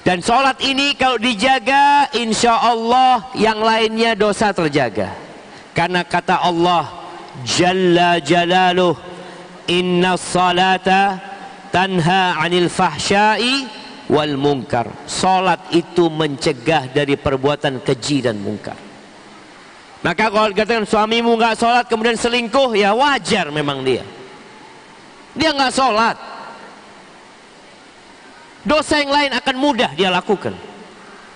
Dan sholat ini kalau dijaga, insya Allah yang lainnya dosa terjaga. Karena kata Allah Jalla Jalaluh, inna salata tanha anil fahsyai wal munkar. Sholat itu mencegah dari perbuatan keji dan munkar. Maka kalau dikatakan suamimu nggak sholat kemudian selingkuh, ya wajar memang dia nggak sholat. Dosa yang lain akan mudah dia lakukan.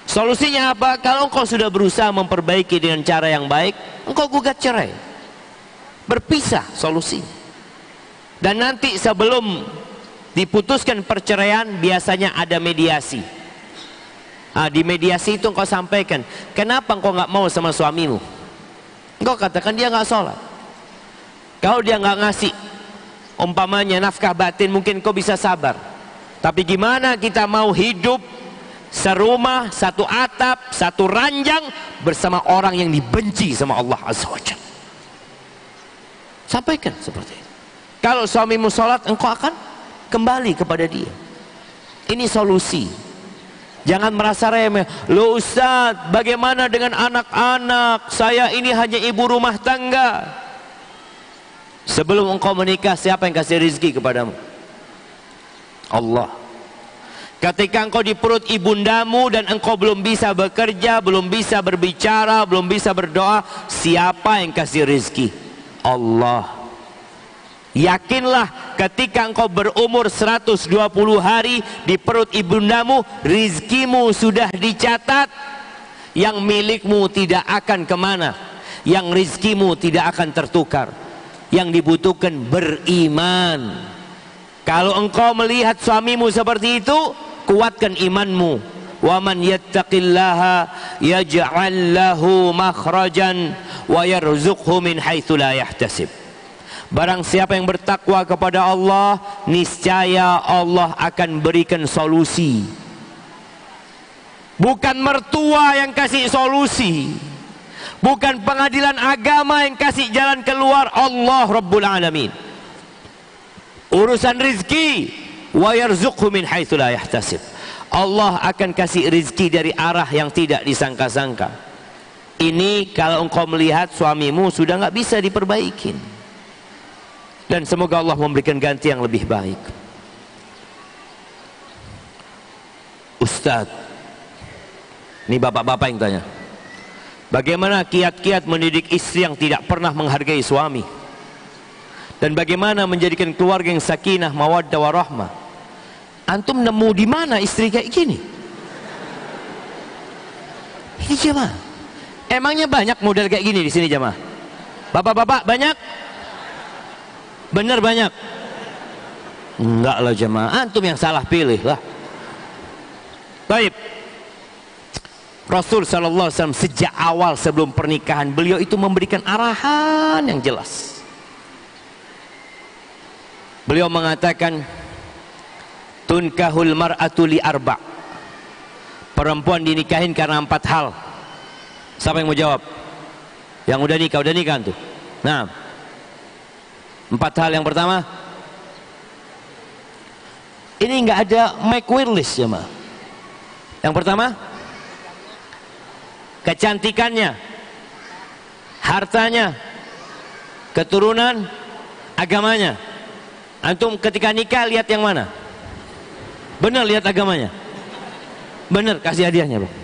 Solusinya apa? Kalau engkau sudah berusaha memperbaiki dengan cara yang baik, engkau gugat cerai, berpisah solusi. Dan nanti sebelum diputuskan perceraian biasanya ada mediasi. Di mediasi itu engkau sampaikan, kenapa engkau nggak mau sama suamimu? Engkau katakan dia nggak sholat. Kalau dia nggak ngasih umpamanya nafkah batin, mungkin kau bisa sabar. Tapi gimana kita mau hidup serumah, satu atap, satu ranjang bersama orang yang dibenci sama Allah Azza wa Jalla? Sampaikan seperti itu. Kalau suamimu sholat, engkau akan kembali kepada dia. Ini solusi. Jangan merasa remeh. Loh Ustaz, bagaimana dengan anak-anak? Saya ini hanya ibu rumah tangga. Sebelum engkau menikah, siapa yang kasih rezeki kepadamu? Allah. Ketika engkau di perut ibundamu dan engkau belum bisa bekerja, belum bisa berbicara, belum bisa berdoa, siapa yang kasih rezeki? Allah. Yakinlah ketika engkau berumur 120 hari di perut ibundamu, rizkimu sudah dicatat. Yang milikmu tidak akan kemana. yang rizkimu tidak akan tertukar. Yang dibutuhkan beriman. Kalau engkau melihat suamimu seperti itu, kuatkan imanmu. Wa man yattaqillaha yaj'al lahu makhrajan wa yarzuqhu min haitsu la yahtasib. Barang siapa yang bertakwa kepada Allah, niscaya Allah akan berikan solusi. Bukan mertua yang kasih solusi, bukan pengadilan agama yang kasih jalan keluar, Allah Rabbul Alamin. Urusan rizki, wa yarzuqhu min haitsu la yahtasib. Allah akan kasih rizki dari arah yang tidak disangka-sangka. Ini kalau engkau melihat suamimu sudah nggak bisa diperbaikin. Dan semoga Allah memberikan ganti yang lebih baik. Ustaz, ini bapak-bapak yang tanya, bagaimana kiat-kiat mendidik istri yang tidak pernah menghargai suami? Dan bagaimana menjadikan keluarga yang sakinah, mawaddah, warahmah? Antum nemu di mana istri kayak gini? Ini jemaah, emangnya banyak model kayak gini di sini jemaah? Bapak-bapak banyak? Bener banyak? Enggak lah jemaah, antum yang salah pilih lah. Baik. Rasul sallallahu alaihi wasallam sejak awal sebelum pernikahan beliau itu memberikan arahan yang jelas. Beliau mengatakan, tunkahul mar'atu li arba'. Perempuan dinikahin karena 4 hal. Siapa yang mau jawab? Yang udah nikah tuh. Nah, 4 hal. Yang pertama, ini nggak ada make wireless ya ma. Yang pertama, kecantikannya, hartanya, keturunan, agamanya. Antum ketika nikah lihat yang mana? Benar lihat agamanya. Benar, kasih hadiahnya bang.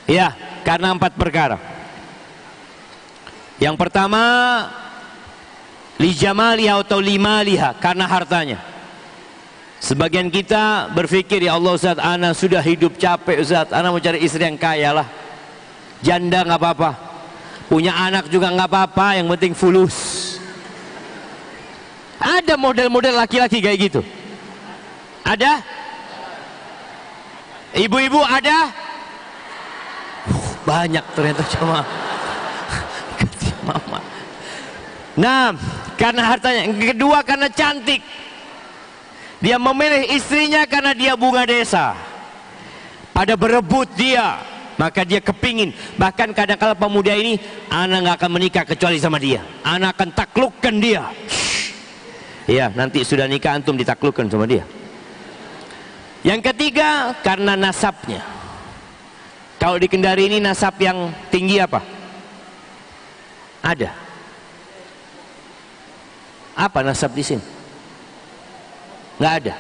Ya, karena 4 perkara. Yang pertama, li jamaliha atau limaliha, karena hartanya. Sebagian kita berpikir, ya Allah Ustaz, ana sudah hidup capek Ustaz, ana mau cari istri yang kaya lah. Janda nggak apa-apa, punya anak juga nggak apa-apa, yang penting fulus. Ada model-model laki-laki kayak gitu? Ada? Ibu-ibu ada? Banyak ternyata cuma. Mama. Nah, karena hartanya. Yang kedua, karena cantik. Dia memilih istrinya karena dia bunga desa. Pada berebut dia, maka dia kepingin. Bahkan kadang-kala pemuda ini, anak nggak akan menikah kecuali sama dia. Anak akan taklukkan dia. Ya, nanti sudah nikah antum ditaklukkan sama dia. Yang ketiga, karena nasabnya. Kalau di Kendari ini nasab yang tinggi apa? Ada. Apa nasab di sini? Nggak ada.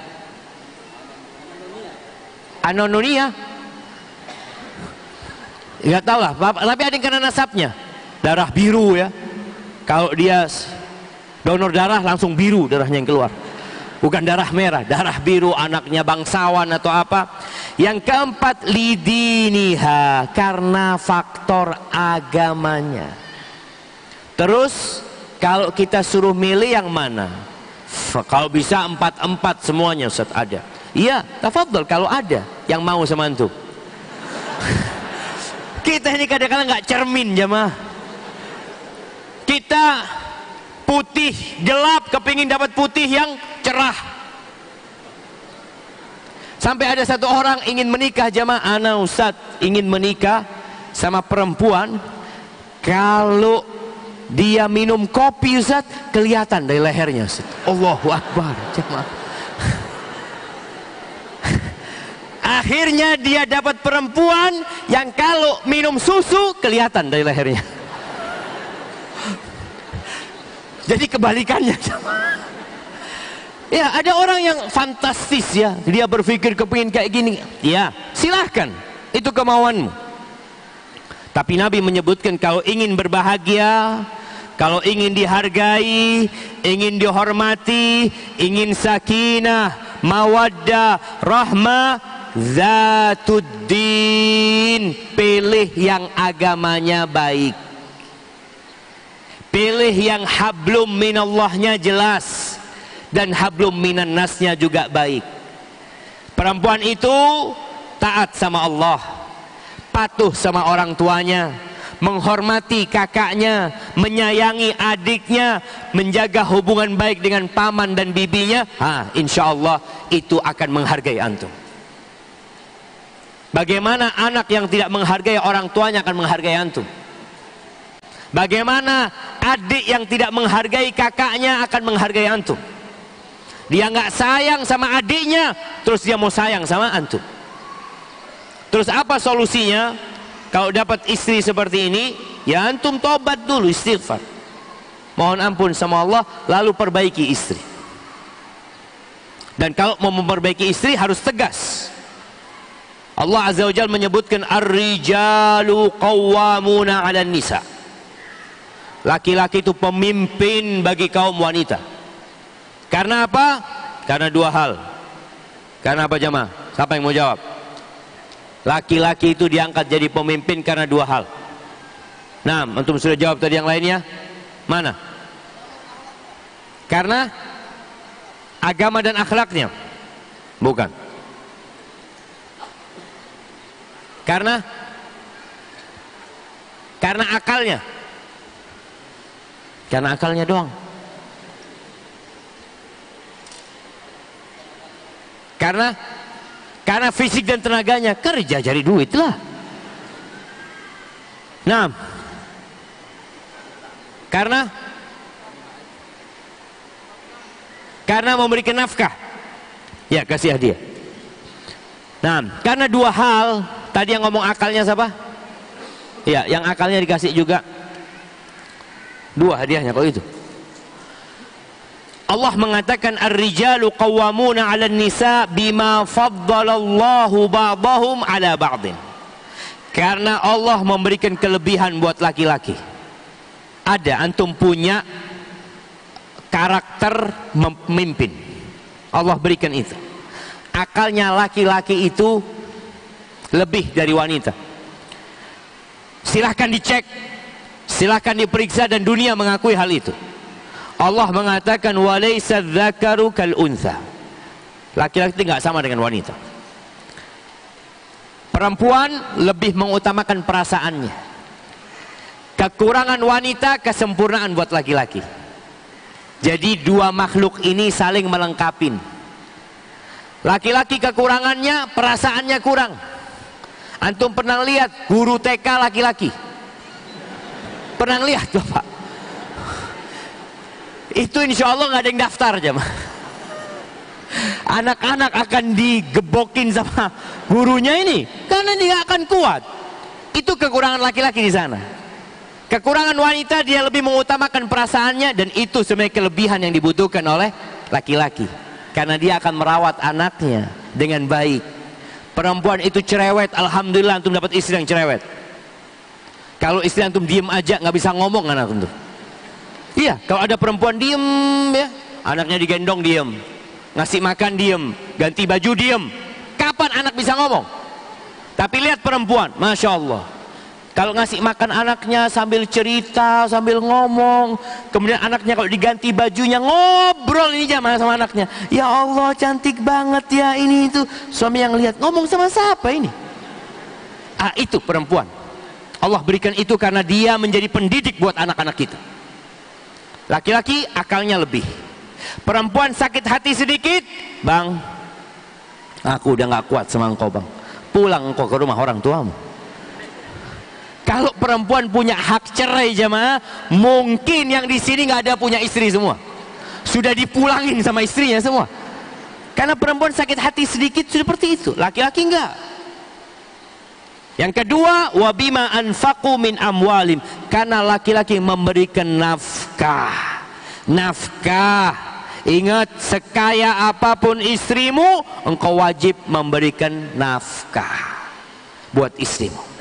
Anonia? Nggak tahu lah. Tapi ada yang karena nasabnya. Darah biru ya. Kalau dia donor darah langsung biru darahnya yang keluar. Bukan darah merah, darah biru, anaknya bangsawan atau apa. Yang keempat, lidiniha, karena faktor agamanya. Terus kalau kita suruh milih yang mana? Kalau bisa 4 semuanya Ustaz ada. Iya, tafadhol kalau ada yang mau sama antum. Kita ini kadang-kadang nggak cermin jemaah. Kita putih gelap kepingin dapat putih yang cerah. Sampai ada satu orang ingin menikah jemaah, ana Ustaz ingin menikah sama perempuan, kalau dia minum kopi Ustaz kelihatan dari lehernya Ustaz. Allahu Akbar jemaah. Akhirnya dia dapat perempuan yang kalau minum susu kelihatan dari lehernya. Jadi kebalikannya. Ya, ada orang yang fantastis ya, dia berpikir kepingin kayak gini. Ya, silahkan, itu kemauanmu. Tapi Nabi menyebutkan kalau ingin berbahagia, kalau ingin dihargai, ingin dihormati, ingin sakinah, mawaddah, rahmah, Zatuddin, pilih yang agamanya baik, pilih yang hablum minallahnya jelas dan hablum minan nasnya juga baik. Perempuan itu taat sama Allah, patuh sama orang tuanya, menghormati kakaknya, menyayangi adiknya, menjaga hubungan baik dengan paman dan bibinya. Insya Allah itu akan menghargai antum. Bagaimana anak yang tidak menghargai orang tuanya akan menghargai antum? Bagaimana adik yang tidak menghargai kakaknya akan menghargai antum? Dia nggak sayang sama adiknya, terus dia mau sayang sama antum. Terus apa solusinya? Kalau dapat istri seperti ini, ya antum tobat dulu, istighfar, mohon ampun sama Allah, lalu perbaiki istri. Dan kalau mau memperbaiki istri harus tegas. Allah Azza wa Jalla menyebutkan ar-rijalu qawwamuna 'alan nisa. Laki-laki itu pemimpin bagi kaum wanita. Karena apa? Karena dua hal. Karena apa jamaah? Siapa yang mau jawab? Laki-laki itu diangkat jadi pemimpin karena dua hal. Nah, antum sudah jawab tadi, yang lainnya mana? Karena agama dan akhlaknya? Bukan. Karena akalnya? Karena akalnya doang. Karena fisik dan tenaganya, kerja cari duit lah. Nah, karena memberikan nafkah, ya kasih hadiah. Nah, karena dua hal. Tadi yang ngomong akalnya siapa? Ya, yang akalnya dikasih juga dua hadiahnya kok itu. Allah mengatakan ar-rijalu qawwamuna 'alan nisa bima faddalallahu ba'dahum 'ala ba'din. Karena Allah memberikan kelebihan buat laki-laki. Ada, antum punya karakter memimpin, Allah berikan itu. Akalnya laki-laki itu lebih dari wanita. Silahkan dicek, silahkan diperiksa, dan dunia mengakui hal itu. Allah mengatakan walaysa dzakaru kal untha. Laki-laki tidak sama dengan wanita. Perempuan lebih mengutamakan perasaannya. Kekurangan wanita, kesempurnaan buat laki-laki. Jadi dua makhluk ini saling melengkapi. Laki-laki kekurangannya, perasaannya kurang. Antum pernah lihat guru TK laki-laki? Pernah lihat Bapak? Itu insya Allah nggak ada yang daftar jemaah. Anak-anak akan digebokin sama gurunya ini karena dia akan kuat. Itu kekurangan laki-laki di sana. Kekurangan wanita, dia lebih mengutamakan perasaannya, dan itu sebenarnya kelebihan yang dibutuhkan oleh laki-laki karena dia akan merawat anaknya dengan baik. Perempuan itu cerewet, alhamdulillah antum dapat istri yang cerewet. Kalau istri antum diem aja, nggak bisa ngomong anak antum. Iya, kalau ada perempuan diem ya, anaknya digendong diem, ngasih makan diem, ganti baju diem. Kapan anak bisa ngomong? Tapi lihat perempuan, masya Allah. Kalau ngasih makan anaknya sambil cerita, sambil ngomong. Kemudian anaknya kalau diganti bajunya, ngobrol ini jamaah sama anaknya. Ya Allah, cantik banget ya ini itu. Suami yang lihat, ngomong sama siapa ini? Itu perempuan. Allah berikan itu karena dia menjadi pendidik buat anak-anak kita. Laki-laki akalnya lebih. Perempuan sakit hati sedikit, bang, aku udah gak kuat sama engkau bang, pulang engkau ke rumah orang tuamu. Kalau perempuan punya hak cerai jemaah, mungkin yang di sini nggak ada punya istri semua, sudah dipulangin sama istrinya semua. Karena perempuan sakit hati sedikit seperti itu, laki-laki enggak. Yang kedua, wabima anfaqu min amwalim, karena laki-laki memberikan nafkah. Nafkah, ingat, sekaya apapun istrimu, engkau wajib memberikan nafkah buat istrimu.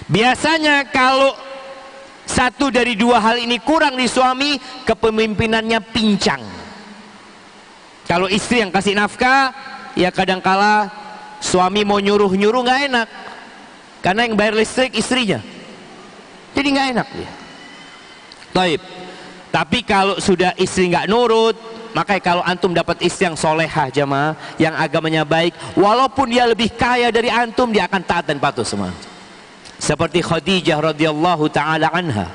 Biasanya kalau satu dari dua hal ini kurang di suami, kepemimpinannya pincang. Kalau istri yang kasih nafkah, ya kadangkala suami mau nyuruh-nyuruh nggak enak, karena yang bayar listrik istrinya, jadi nggak enak dia. Taib. Tapi kalau sudah istri nggak nurut, makanya kalau antum dapat istri yang solehah jamaah, yang agamanya baik, walaupun dia lebih kaya dari antum, dia akan taat dan patuh sama antum. Seperti Khadijah radhiyallahu taala anha.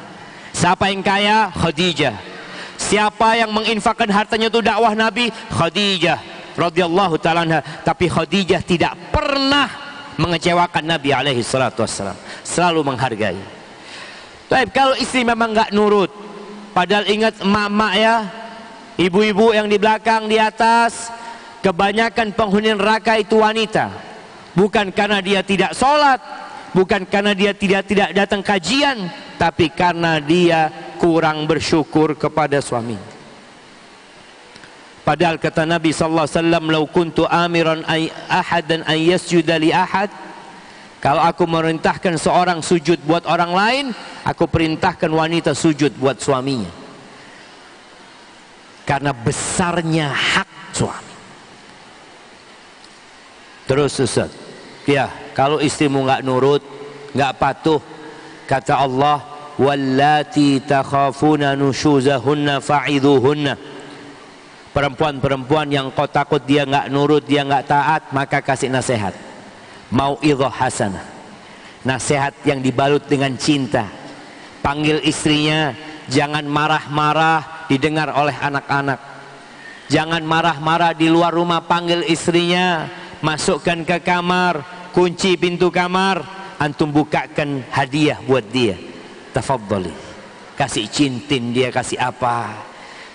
Siapa yang kaya? Khadijah. Siapa yang menginfakkan hartanya itu dakwah Nabi? Khadijah radhiyallahu taala anha. Tapi Khadijah tidak pernah mengecewakan Nabi alaihi salatu wassalam, selalu menghargai. Baik, kalau istri memang nggak nurut, padahal ingat emak-emak ya, ibu-ibu yang di belakang, di atas, kebanyakan penghuni neraka itu wanita. Bukan karena dia tidak sholat, bukan karena dia tidak datang kajian, tapi karena dia kurang bersyukur kepada suami. Padahal kata Nabi sallallahu alaihi wasallam, "Lau kuntu amiran ahadan an yasjuda li ahad." Kalau aku merintahkan seorang sujud buat orang lain, aku perintahkan wanita sujud buat suaminya. Karena besarnya hak suami. Terus Ustaz, ya kalau istrimu nggak nurut, nggak patuh, kata Allah, wallati takhafuna nushuzahunna fa'idhuhunna. Perempuan-perempuan yang kau takut dia nggak nurut, dia nggak taat, maka kasih nasihat. Mau'idhah hasanah, nasihat yang dibalut dengan cinta. Panggil istrinya, jangan marah-marah didengar oleh anak-anak. Jangan marah-marah di luar rumah, panggil istrinya, masukkan ke kamar, kunci pintu kamar, antum bukakan hadiah buat dia. Tafadhali, kasih cincin dia, kasih apa.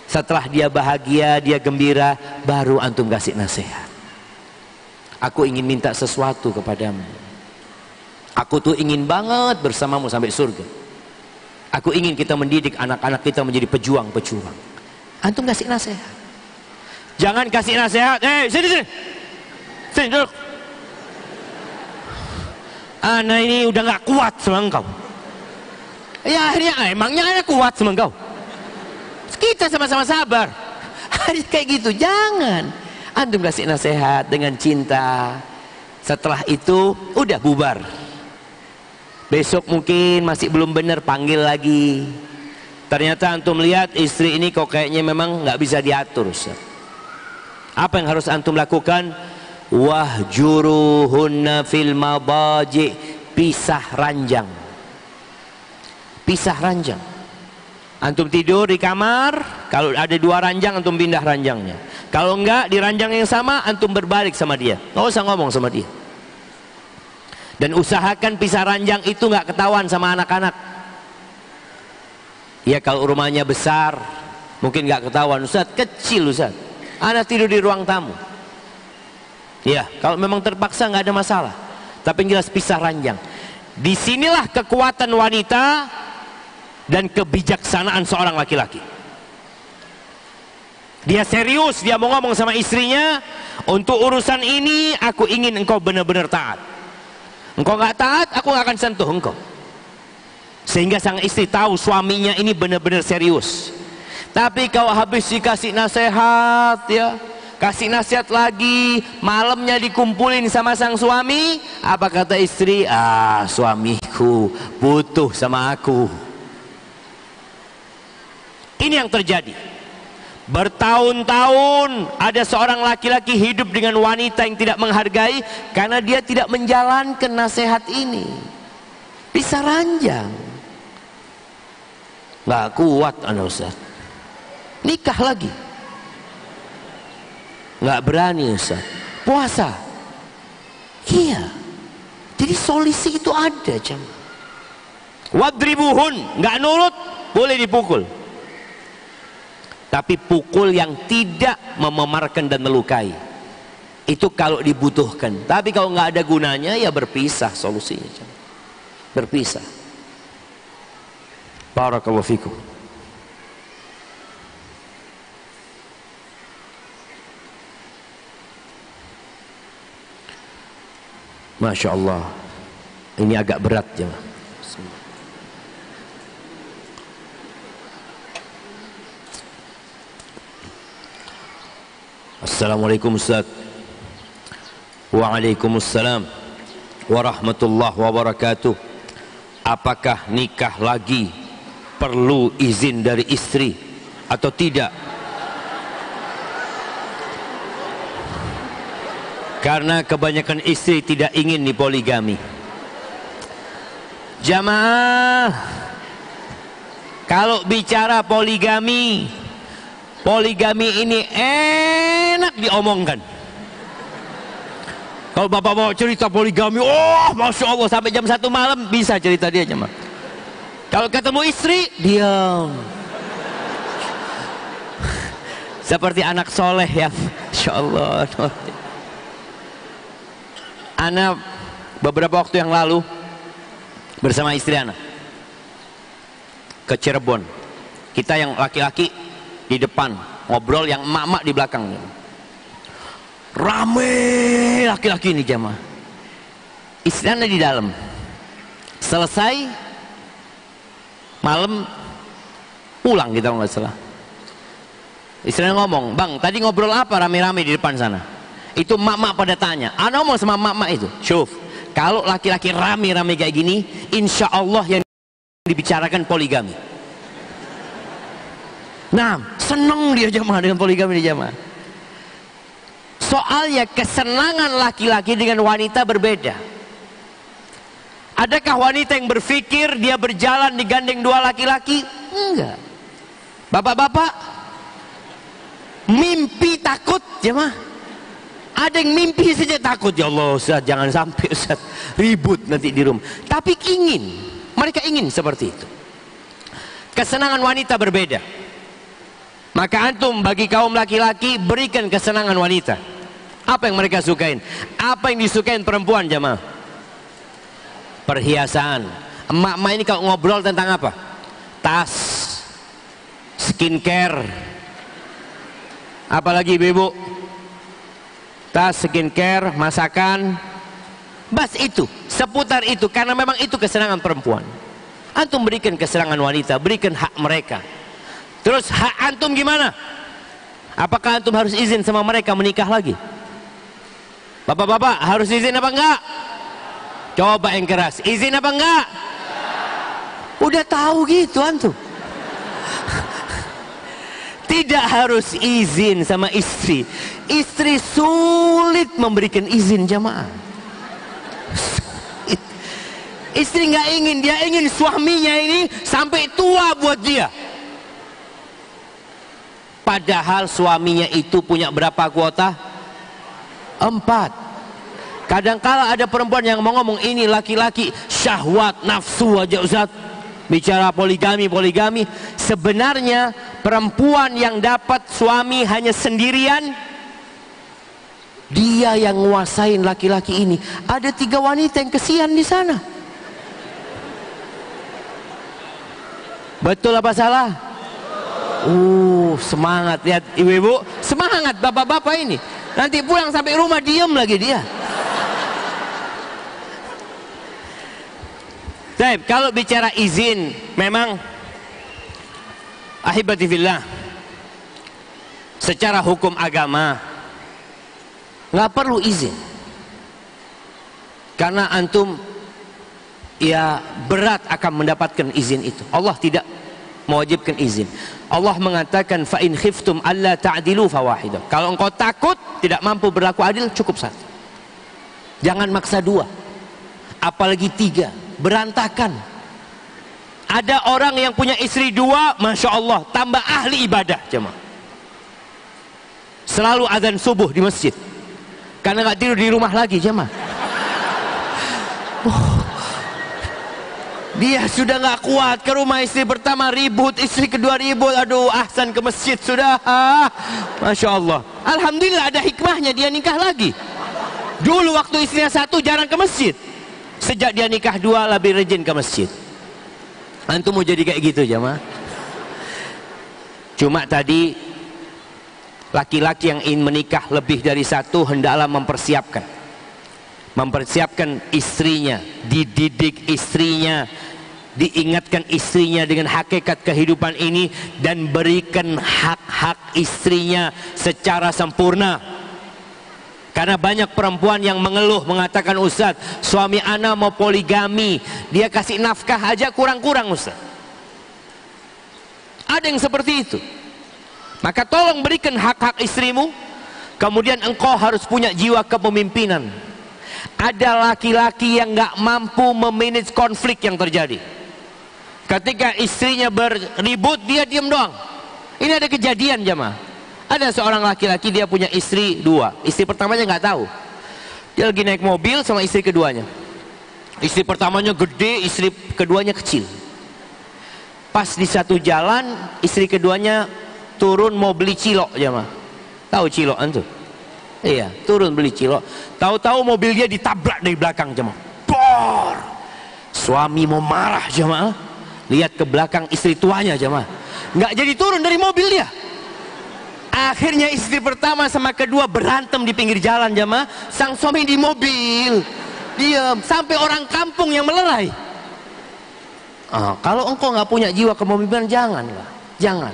Setelah dia bahagia, dia gembira, baru antum kasih nasihat. Aku ingin minta sesuatu kepadamu. Aku tuh ingin banget bersamamu sampai surga. Aku ingin kita mendidik anak-anak kita menjadi pejuang-pejuang. Antum kasih nasihat. Jangan kasih nasihat, sini sini. Sini duduk. Anak ini udah gak kuat sama engkau. Ya akhirnya emangnya anak kuat sama engkau. Kita sama-sama sabar. Kayak gitu, jangan. Antum kasih nasihat dengan cinta. Setelah itu udah bubar. Besok mungkin masih belum benar, panggil lagi. Ternyata antum lihat istri ini kok kayaknya memang nggak bisa diatur. Apa yang harus antum lakukan? Wahjuruhunna fil mabaji, pisah ranjang. Pisah ranjang. Antum tidur di kamar, kalau ada 2 ranjang antum pindah ranjangnya. Kalau enggak, di ranjang yang sama antum berbalik sama dia, nggak usah ngomong sama dia. Dan usahakan pisah ranjang itu nggak ketahuan sama anak-anak. Ya kalau rumahnya besar mungkin nggak ketahuan. Ustaz, kecil Ustaz, anak tidur di ruang tamu. Ya kalau memang terpaksa nggak ada masalah, tapi yang jelas pisah ranjang. Disinilah kekuatan wanita dan kebijaksanaan seorang laki-laki. Dia serius, dia mau ngomong sama istrinya, untuk urusan ini aku ingin engkau benar-benar taat. Engkau nggak taat, aku nggak akan sentuh engkau. Sehingga sang istri tahu suaminya ini benar-benar serius. Tapi kalau habis dikasih nasihat, ya kasih nasihat lagi, malamnya dikumpulin sama sang suami, apa kata istri? Suamiku butuh sama aku. Ini yang terjadi. Bertahun-tahun ada seorang laki-laki hidup dengan wanita yang tidak menghargai karena dia tidak menjalankan nasihat ini. Pisah ranjang. Nggak kuat anak Ustaz. Nikah lagi. Nggak berani Ustaz. Puasa. Iya. Jadi solusi itu ada jam. Wadribuhun, nggak nurut boleh dipukul. Tapi pukul yang tidak mememarkan dan melukai. Itu kalau dibutuhkan. Tapi kalau nggak ada gunanya, ya berpisah solusinya. Berpisah. Barakallahu fikum. Masya Allah. Ini agak berat jemaah. Assalamualaikum Ustaz. Waalaikumsalam warahmatullahi wabarakatuh. Apakah nikah lagi perlu izin dari istri atau tidak? Karena kebanyakan istri tidak ingin dipoligami. Jamaah, kalau bicara poligami, poligami ini enak diomongkan. Kalau bapak mau cerita poligami, oh masya Allah, sampai jam 1 malam bisa cerita dia jemaah. Kalau ketemu istri, diam. Seperti anak soleh yang insya Allah. Ana beberapa waktu yang lalu bersama istri Ana ke Cirebon. Kita yang laki-laki di depan, ngobrol, yang emak-emak di belakang. Rame laki-laki ini jamaah. Istri Ana di dalam. Selesai malam pulang kita nggak salah. Istri Ana ngomong, "Bang, tadi ngobrol apa rame-rame di depan sana?" Itu emak-emak pada tanya. Ana ngomong sama emak-emak itu, "Syuf, kalau laki-laki rame-rame kayak gini, insya Allah yang dibicarakan poligami." Nah, seneng dia jamaah dengan poligami di jamaah. Soalnya kesenangan laki-laki dengan wanita berbeda. Adakah wanita yang berpikir dia berjalan digandeng 2 laki-laki? Enggak. Bapak-bapak mimpi takut jemaah. Ada yang mimpi saja takut, ya Allah Ustaz, jangan sampai Ustaz ribut nanti di rumah. Tapi ingin, mereka ingin seperti itu. Kesenangan wanita berbeda. Maka antum bagi kaum laki-laki berikan kesenangan wanita. Apa yang mereka sukain? Apa yang disukain perempuan jamaah? Perhiasan. Emak-emak ini kalau ngobrol tentang apa? Tas, skincare. Apalagi ibu-ibu? Tas, skincare, masakan. Bas itu, seputar itu. Karena memang itu kesenangan perempuan. Antum berikan kesenangan wanita, berikan hak mereka. Terus hak antum gimana? Apakah antum harus izin sama mereka menikah lagi? Bapak-bapak harus izin apa enggak? Coba yang keras, izin apa enggak? Udah tahu gitu antum. Tidak harus izin sama istri. Istri sulit memberikan izin jamaah. Istri nggak ingin, dia ingin suaminya ini sampai tua buat dia. Padahal suaminya itu punya berapa kuota? 4. Kadangkala ada perempuan yang mau ngomong ini laki-laki syahwat nafsu aja Ustaz, bicara poligami. Sebenarnya perempuan yang dapat suami hanya sendirian, dia yang nguasain laki-laki ini. Ada 3 wanita yang kesian di sana. Betul apa salah? Semangat, lihat ibu-ibu, semangat bapak-bapak ini. Nanti pulang sampai rumah diam lagi dia. Baik, kalau bicara izin, memang ahibati fillah, secara hukum agama nggak perlu izin. Karena antum ya berat akan mendapatkan izin itu. Allah tidak mewajibkan izin. Allah mengatakan fa in khiftum alla ta'dilu fawahidah. Kalau engkau takut tidak mampu berlaku adil, cukup 1. Jangan maksa 2, apalagi 3, berantakan. Ada orang yang punya istri 2, masya Allah, tambah ahli ibadah jemaah. Selalu azan subuh di masjid, karena nggak tidur di rumah lagi jemaah. Dia sudah nggak kuat ke rumah istri pertama ribut, istri kedua ribut, aduh ahsan ke masjid sudah. Masya Allah, alhamdulillah ada hikmahnya dia nikah lagi. Dulu waktu istrinya 1 jarang ke masjid, sejak dia nikah 2 lebih rajin ke masjid. Antum mau jadi kayak gitu jamaah? Cuma tadi laki-laki yang ingin menikah lebih dari 1 hendaklah mempersiapkan istrinya, dididik istrinya, diingatkan istrinya dengan hakikat kehidupan ini, dan berikan hak-hak istrinya secara sempurna. Karena banyak perempuan yang mengeluh mengatakan, Ustaz, suami ana mau poligami, dia kasih nafkah aja kurang-kurang Ustaz. Ada yang seperti itu. Maka tolong berikan hak-hak istrimu. Kemudian engkau harus punya jiwa kepemimpinan. Ada laki-laki yang gak mampu memanage konflik yang terjadi. Ketika istrinya beribut, dia diam doang. Ini ada kejadian jemaah. Ada seorang laki-laki, dia punya istri dua. Istri pertamanya nggak tahu. Dia lagi naik mobil sama istri keduanya. Istri pertamanya gede, istri keduanya kecil. Pas di satu jalan, istri keduanya turun mau beli cilok jemaah. Tahu cilok antum? Iya, turun beli cilok. Tahu-tahu mobil dia ditabrak dari belakang jemaah. Bor! Suami mau marah jemaah. Lihat ke belakang istri tuanya jemaah. Nggak jadi turun dari mobil dia. Akhirnya istri pertama sama kedua berantem di pinggir jalan jemaah. Sang suami di mobil diam sampai orang kampung yang melerai. Kalau engkau nggak punya jiwa kepemimpinan, janganlah, jangan.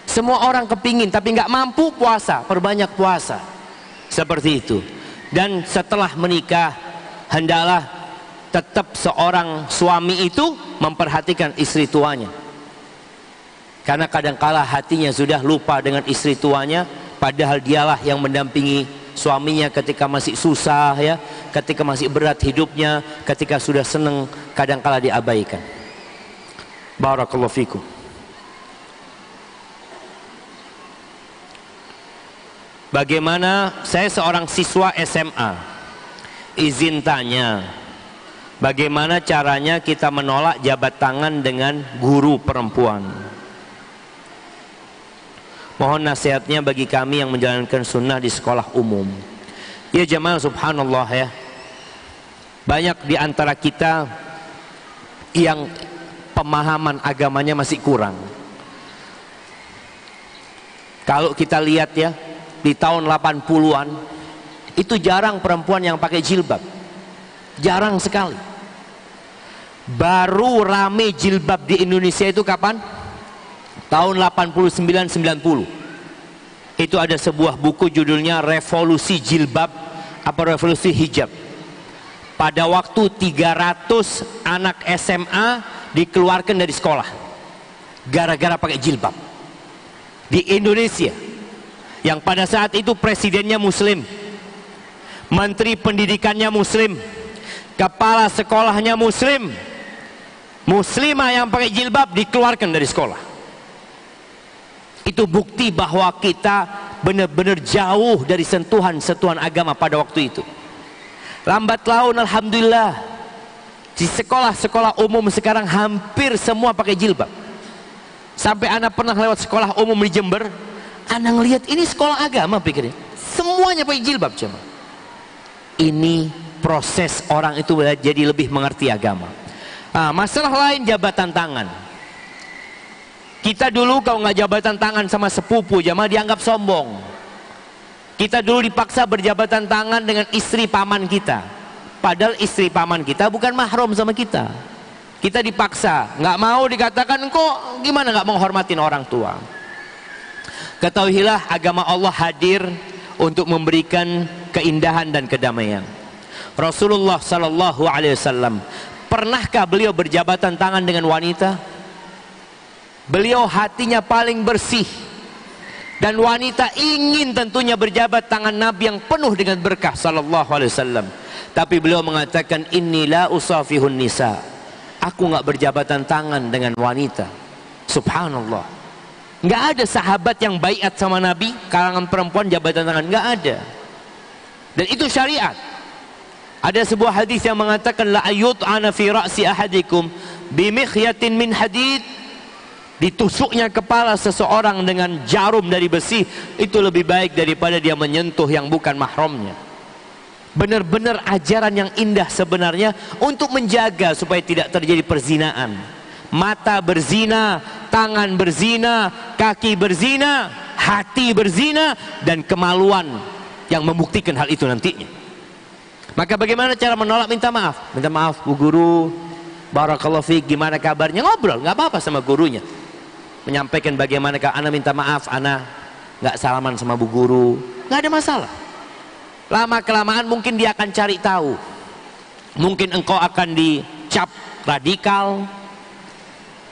Semua orang kepingin tapi nggak mampu, puasa, perbanyak puasa. Seperti itu. Dan setelah menikah, hendaklah tetap seorang suami itu memperhatikan istri tuanya. Karena kadangkala hatinya sudah lupa dengan istri tuanya, padahal dialah yang mendampingi suaminya ketika masih susah ya, ketika masih berat hidupnya, ketika sudah senang kadangkala diabaikan. Barakallahu fikum. Bagaimana, saya seorang siswa SMA, izin tanya, bagaimana caranya kita menolak jabat tangan dengan guru perempuan? Mohon nasihatnya bagi kami yang menjalankan sunnah di sekolah umum. Ya jemaah, subhanallah ya, banyak di antara kita yang pemahaman agamanya masih kurang. Kalau kita lihat ya, di tahun 80-an itu jarang perempuan yang pakai jilbab, jarang sekali. Baru rame jilbab di Indonesia itu kapan? Tahun 89-90. Itu ada sebuah buku judulnya Revolusi Jilbab apa Revolusi Hijab. Pada waktu 300 anak SMA dikeluarkan dari sekolah gara-gara pakai jilbab di Indonesia, yang pada saat itu presidennya muslim, menteri pendidikannya muslim, kepala sekolahnya muslim, muslimah yang pakai jilbab dikeluarkan dari sekolah. Itu bukti bahwa kita benar-benar jauh dari sentuhan-sentuhan agama pada waktu itu. Lambat laun alhamdulillah di sekolah-sekolah umum sekarang hampir semua pakai jilbab. Sampai anak pernah lewat sekolah umum di Jember, anak ngelihat ini sekolah agama, pikirnya semuanya pakai jilbab cuma. Ini proses orang itu jadi lebih mengerti agama. Masalah lain jabatan tangan. Kita dulu kalau nggak jabatan tangan sama sepupu jamaah dianggap sombong. Kita dulu dipaksa berjabatan tangan dengan istri paman kita, padahal istri paman kita bukan mahram sama kita. Kita dipaksa, nggak mau, dikatakan kok gimana nggak menghormatin orang tua. Ketahuilah agama Allah hadir untuk memberikan keindahan dan kedamaian. Rasulullah Sallallahu Alaihi Wasallam, pernahkah beliau berjabatan tangan dengan wanita? Beliau hatinya paling bersih, dan wanita ingin tentunya berjabat tangan Nabi yang penuh dengan berkah Sallallahu Alaihi Wasallam. Tapi beliau mengatakan, inilah usafihun nisa, aku nggak berjabatan tangan dengan wanita. Subhanallah, nggak ada sahabat yang baiat sama Nabi kalangan perempuan jabatan tangan, nggak ada. Dan itu syariat. Ada sebuah hadis yang mengatakan, la ayut'ana fi ra'si ahadikum bimikhyatin min hadid, ditusuknya kepala seseorang dengan jarum dari besi itu lebih baik daripada dia menyentuh yang bukan mahramnya. Benar-benar ajaran yang indah sebenarnya untuk menjaga supaya tidak terjadi perzinaan. Mata berzina, tangan berzina, kaki berzina, hati berzina, dan kemaluan yang membuktikan hal itu nantinya. Maka bagaimana cara menolak? Minta maaf. Minta maaf Bu Guru, barakallahu fiik, gimana kabarnya? Ngobrol, nggak apa-apa sama gurunya. Menyampaikan bagaimana ana minta maaf, ana nggak salaman sama Bu Guru, nggak ada masalah. Lama-kelamaan mungkin dia akan cari tahu. Mungkin engkau akan dicap radikal,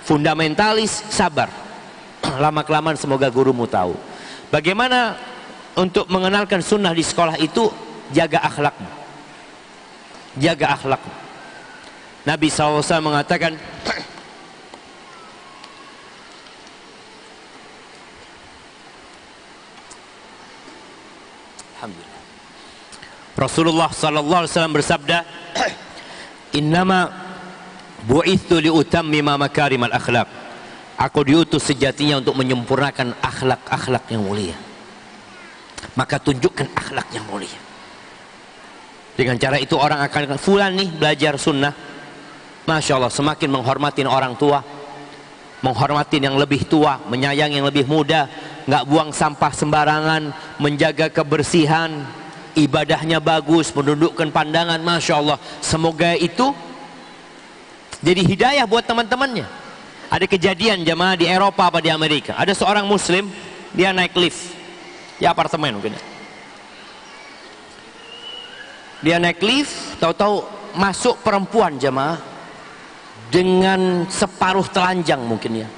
fundamentalis, sabar. Lama-kelamaan semoga gurumu tahu. Bagaimana untuk mengenalkan sunnah di sekolah itu? Jaga akhlakmu. Jaga akhlakmu. Nabi SAW mengatakan, Alhamdulillah. Rasulullah SAW bersabda, Innama bu'ithu liutammima makarimal akhlak. Aku diutus sejatinya untuk menyempurnakan akhlak-akhlak yang mulia. Maka tunjukkan akhlak yang mulia. Dengan cara itu orang akan, fulan nih belajar sunnah, Masya Allah, semakin menghormati orang tua, menghormati yang lebih tua, menyayangi yang lebih muda, nggak buang sampah sembarangan, menjaga kebersihan, ibadahnya bagus, menundukkan pandangan. Masya Allah, semoga itu jadi hidayah buat teman-temannya. Ada kejadian jemaah di Eropa apa di Amerika, ada seorang muslim, dia naik lift di apartemen mungkin. Dia naik lift, tahu-tahu masuk perempuan jemaah dengan separuh telanjang mungkin ya,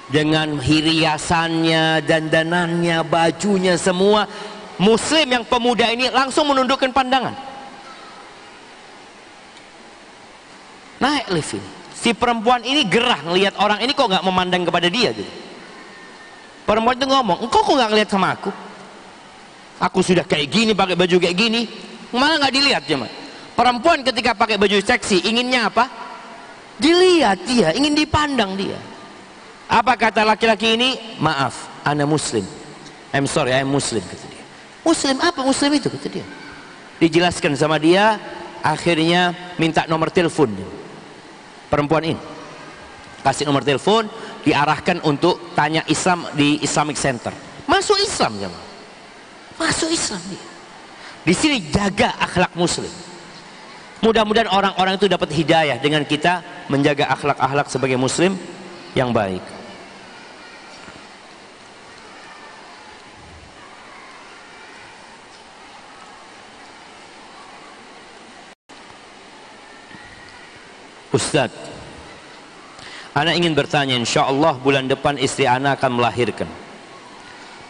dengan hiasannya, dandanannya, bajunya semua. Muslim yang pemuda ini langsung menundukkan pandangan. Naik lift ini, si perempuan ini gerah ngelihat orang ini kok nggak memandang kepada dia gitu. Perempuan itu ngomong, engkau kok nggak ngelihat sama aku? Aku sudah kayak gini, pakai baju kayak gini, malah nggak dilihat jemaah. Perempuan ketika pakai baju seksi inginnya apa? Dilihat dia, ingin dipandang dia. Apa kata laki-laki ini? Maaf, ana muslim. I'm sorry, I'm muslim, kata dia. Muslim apa? Muslim itu, kata dia. Dijelaskan sama dia, akhirnya minta nomor telepon. Perempuan ini kasih nomor telepon, diarahkan untuk tanya Islam di Islamic Center. Masuk Islam ya, masuk Islam dia. Di sini jaga akhlak muslim. Mudah-mudahan orang-orang itu dapat hidayah dengan kita menjaga akhlak-akhlak sebagai muslim yang baik. Ustaz, ana ingin bertanya, insya Allah bulan depan istri ana akan melahirkan,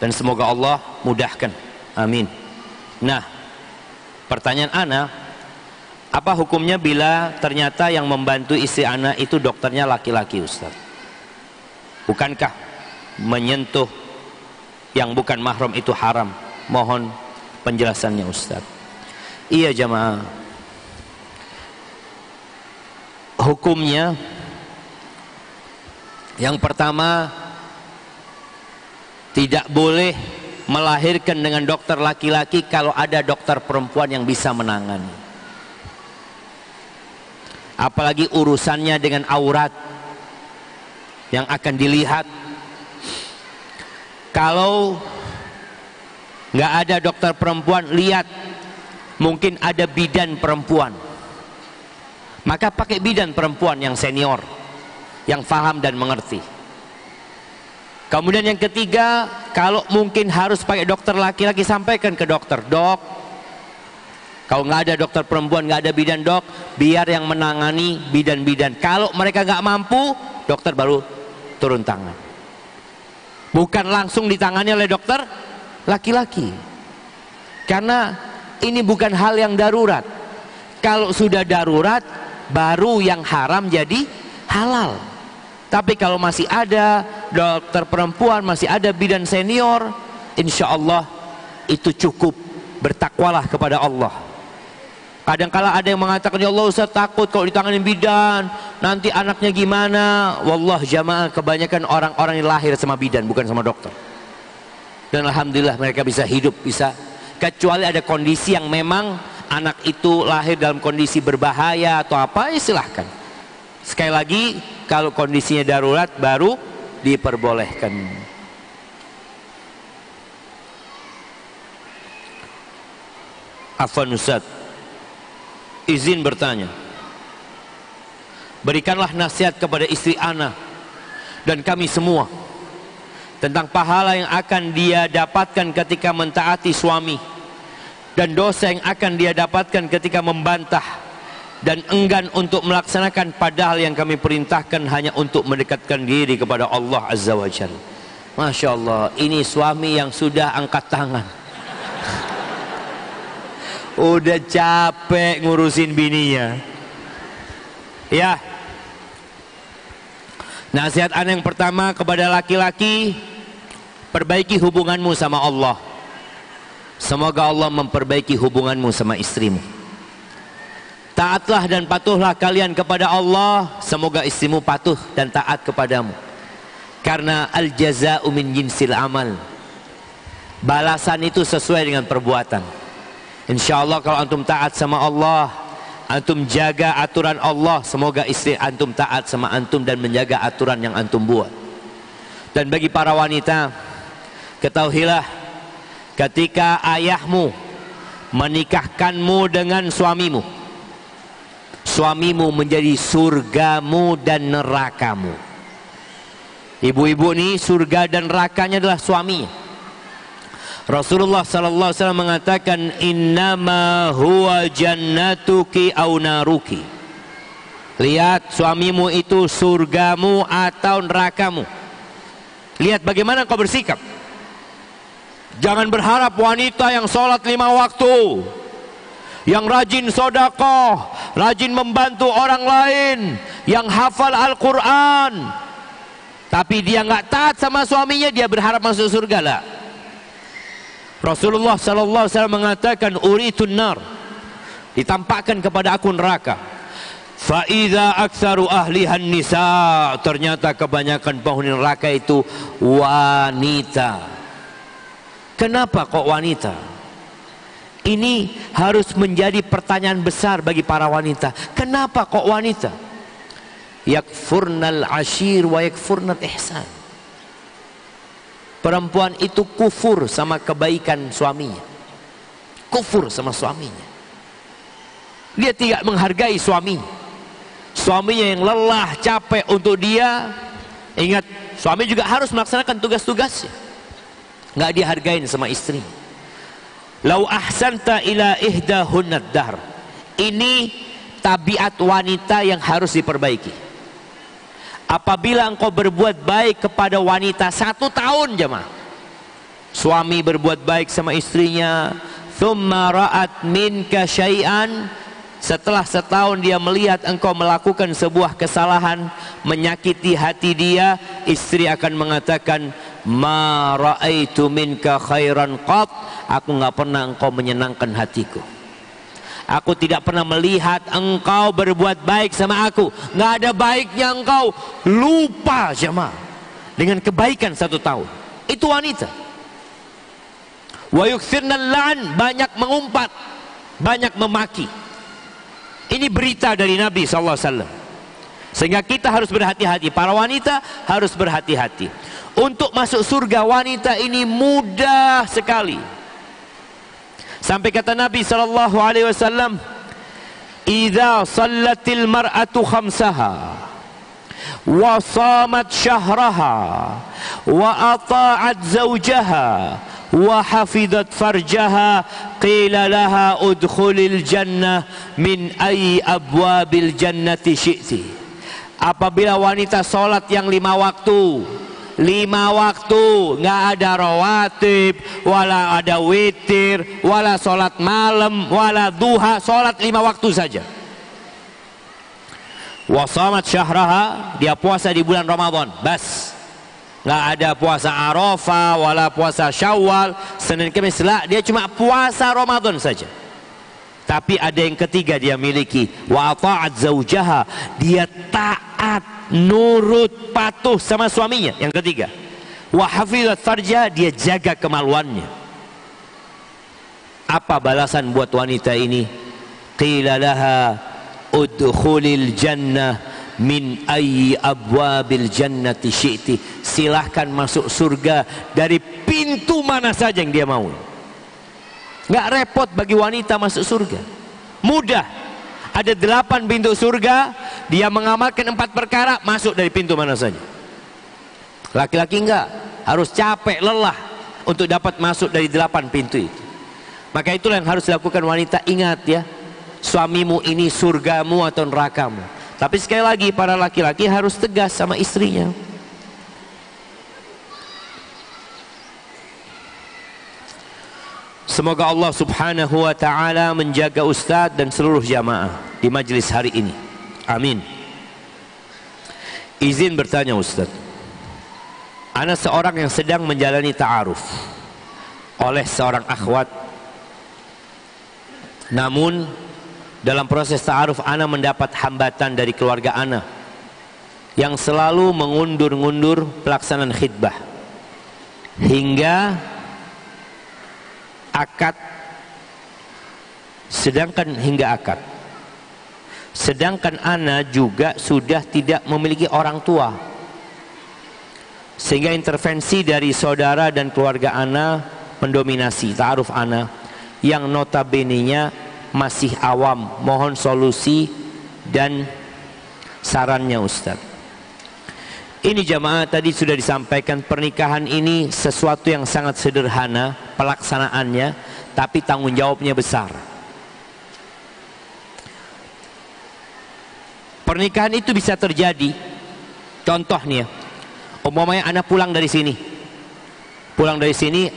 dan semoga Allah mudahkan, amin. Nah, pertanyaan ana, apa hukumnya bila ternyata yang membantu istri ana itu dokternya laki-laki, Ustaz? Bukankah menyentuh yang bukan mahram itu haram? Mohon penjelasannya, Ustaz. Iya jamaah, hukumnya yang pertama, tidak boleh melahirkan dengan dokter laki-laki kalau ada dokter perempuan yang bisa menangani. Apalagi urusannya dengan aurat yang akan dilihat. Kalau nggak ada dokter perempuan, lihat mungkin ada bidan perempuan, maka pakai bidan perempuan yang senior, yang faham dan mengerti. Kemudian yang ketiga, kalau mungkin harus pakai dokter laki-laki, sampaikan ke dokter, dok, kalau nggak ada dokter perempuan, nggak ada bidan, dok, biar yang menangani bidan-bidan. Kalau mereka nggak mampu, dokter baru turun tangan. Bukan langsung ditangani oleh dokter laki-laki, karena ini bukan hal yang darurat. Kalau sudah darurat, baru yang haram jadi halal. Tapi kalau masih ada dokter perempuan, masih ada bidan senior, insya Allah itu cukup. Bertakwalah kepada Allah. Kadang-kala ada yang mengatakan, ya Allah Ustaz, takut kalau ditangani bidan, nanti anaknya gimana? Wallah jamaah, kebanyakan orang-orang yang lahir sama bidan, bukan sama dokter. Dan alhamdulillah mereka bisa hidup, bisa. Kecuali ada kondisi yang memang anak itu lahir dalam kondisi berbahaya atau apa, ya silahkan. Sekali lagi, kalau kondisinya darurat baru diperbolehkan. Afwan Ustaz, izin bertanya, berikanlah nasihat kepada istri ana dan kami semua tentang pahala yang akan dia dapatkan ketika mentaati suami dan dosa yang akan dia dapatkan ketika membantah dan enggan untuk melaksanakan padahal yang kami perintahkan hanya untuk mendekatkan diri kepada Allah Azza wa Jalla. Masya Allah, ini suami yang sudah angkat tangan. Udah capek ngurusin bininya. Ya. Nasihat ana yang pertama kepada laki-laki, perbaiki hubunganmu sama Allah. Semoga Allah memperbaiki hubunganmu sama istrimu. Taatlah dan patuhlah kalian kepada Allah, semoga istrimu patuh dan taat kepadamu. Karena al-jaza'u min jinsil amal. Balasan itu sesuai dengan perbuatan. Insyaallah kalau antum taat sama Allah, antum jaga aturan Allah, semoga istri antum taat sama antum dan menjaga aturan yang antum buat. Dan bagi para wanita, ketahuilah ketika ayahmu menikahkanmu dengan suamimu, suamimu menjadi surgamu dan nerakamu. Ibu-ibu ini surga dan nerakanya adalah suaminya. Rasulullah sallallahu alaihi wasallam mengatakan, innama huwa jannatuki au naruki. Lihat, suamimu itu surgamu atau nerakamu. Lihat bagaimana kau bersikap. Jangan berharap wanita yang sholat 5 waktu, yang rajin sedekah, rajin membantu orang lain, yang hafal Al-Quran, tapi dia nggak taat sama suaminya, dia berharap masuk surga lah. Rasulullah sallallahu alaihi wasallam mengatakan, uritun nar, ditampakkan kepada aku neraka. Fa idza aktsaru ahlihan nisa, ternyata kebanyakan penghuni neraka itu wanita. Kenapa kok wanita? Ini harus menjadi pertanyaan besar bagi para wanita. Kenapa kok wanita? Yakfurnal ashir wa yakfurnal ihsan. Perempuan itu kufur sama kebaikan suaminya, kufur sama suaminya. Dia tidak menghargai suaminya. Suaminya yang lelah, capek untuk dia. Ingat, suami juga harus melaksanakan tugas-tugasnya. Nggak dihargain sama istri. Lau ahsanta ila ihdahunnad dahr. Ini tabiat wanita yang harus diperbaiki. Apabila engkau berbuat baik kepada wanita 1 tahun jemaah, suami berbuat baik sama istrinya, thumma ra'at minka syai'an, setelah setahun dia melihat engkau melakukan sebuah kesalahan, menyakiti hati dia, istri akan mengatakan, ma ra'aitu minka khairan qat, aku nggak pernah engkau menyenangkan hatiku. Aku tidak pernah melihat engkau berbuat baik sama aku. Nggak ada baiknya engkau lupa jemaah dengan kebaikan 1 tahun. Itu wanita. Wa yukthirnal la'n, banyak mengumpat, banyak memaki. Ini berita dari Nabi SAW. Sehingga kita harus berhati-hati. Para wanita harus berhati-hati. Untuk masuk surga wanita ini mudah sekali. Sampai kata Nabi SAW, idza sallatil mar'atu khamsaha wa shamat syahraha wa ata'at zawjaha wa hafizat farjaha qila laha udkhulil jannah min ayyi abwabil jannati syi'ti. Apabila wanita sholat yang 5 waktu, 5 waktu, nggak ada rawatib, wala ada witir, wala sholat malam, wala duha, sholat 5 waktu saja. Wasamat syahraha, dia puasa di bulan Ramadan, bas. Nggak ada puasa Arafah, wala puasa Syawal, Senin Kamis, dia cuma puasa Ramadan saja. Tapi ada yang ketiga dia miliki, wa ta'at zaujaha, dia taat, nurut, patuh sama suaminya. Yang ketiga, wa hafizat farja, dia jaga kemaluannya. Apa balasan buat wanita ini? Qila laha udkhulil jannah min ayyi abwabil jannati syi'ti. Silahkan masuk surga dari pintu mana saja yang dia mau. Nggak repot bagi wanita masuk surga, mudah. Ada 8 pintu surga, dia mengamalkan 4 perkara, masuk dari pintu mana saja. Laki-laki enggak, harus capek, lelah untuk dapat masuk dari 8 pintu itu. Maka itulah yang harus dilakukan wanita. Ingat ya, suamimu ini surgamu atau nerakamu. Tapi sekali lagi, para laki-laki harus tegas sama istrinya. Semoga Allah subhanahu wa ta'ala menjaga Ustadz dan seluruh jamaah di majlis hari ini. Amin. Izin bertanya Ustadz, ana seorang yang sedang menjalani ta'aruf oleh seorang akhwat. Namun dalam proses ta'aruf ana mendapat hambatan dari keluarga ana yang selalu mengundur-ngundur pelaksanaan khidbah hingga akad, sedangkan ana juga sudah tidak memiliki orang tua, sehingga intervensi dari saudara dan keluarga ana mendominasi ta'aruf ana yang notabene-nya masih awam. Mohon solusi dan sarannya Ustaz. Ini jamaah tadi sudah disampaikan, pernikahan ini sesuatu yang sangat sederhana pelaksanaannya, tapi tanggung jawabnya besar. Pernikahan itu bisa terjadi, contoh nih ya, umpamanya anak pulang dari sini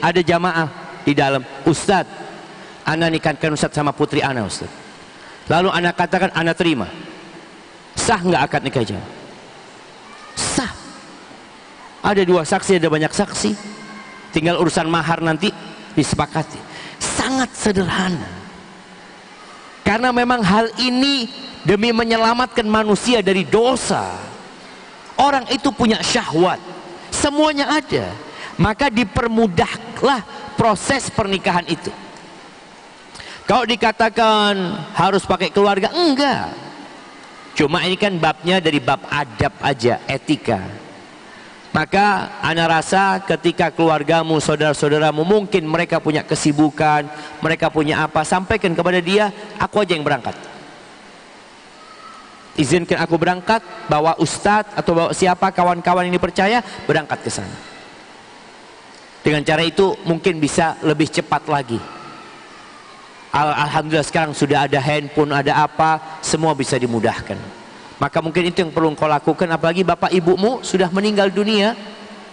ada jamaah di dalam, Ustadz ana nikahkan Ustadz sama putri ana Ustadz. Lalu ana katakan ana terima, sah nggak akad nikahnya? Sah. Ada 2 saksi, ada banyak saksi, tinggal urusan mahar nanti disepakati. Sangat sederhana, karena memang hal ini demi menyelamatkan manusia dari dosa. Orang itu punya syahwat, semuanya ada, maka dipermudahlah proses pernikahan itu. Kalau dikatakan harus pakai keluarga, enggak. Cuma ini kan babnya dari bab adab aja, etika. Maka ana rasa ketika keluargamu, saudara-saudaramu, mungkin mereka punya kesibukan, mereka punya apa, sampaikan kepada dia, aku aja yang berangkat. Izinkan aku berangkat, bawa ustadz atau bawa siapa kawan-kawan ini percaya, berangkat ke sana. Dengan cara itu mungkin bisa lebih cepat lagi. Alhamdulillah sekarang sudah ada handphone, ada apa, semua bisa dimudahkan. Maka mungkin itu yang perlu engkau lakukan, apalagi bapak ibumu sudah meninggal dunia,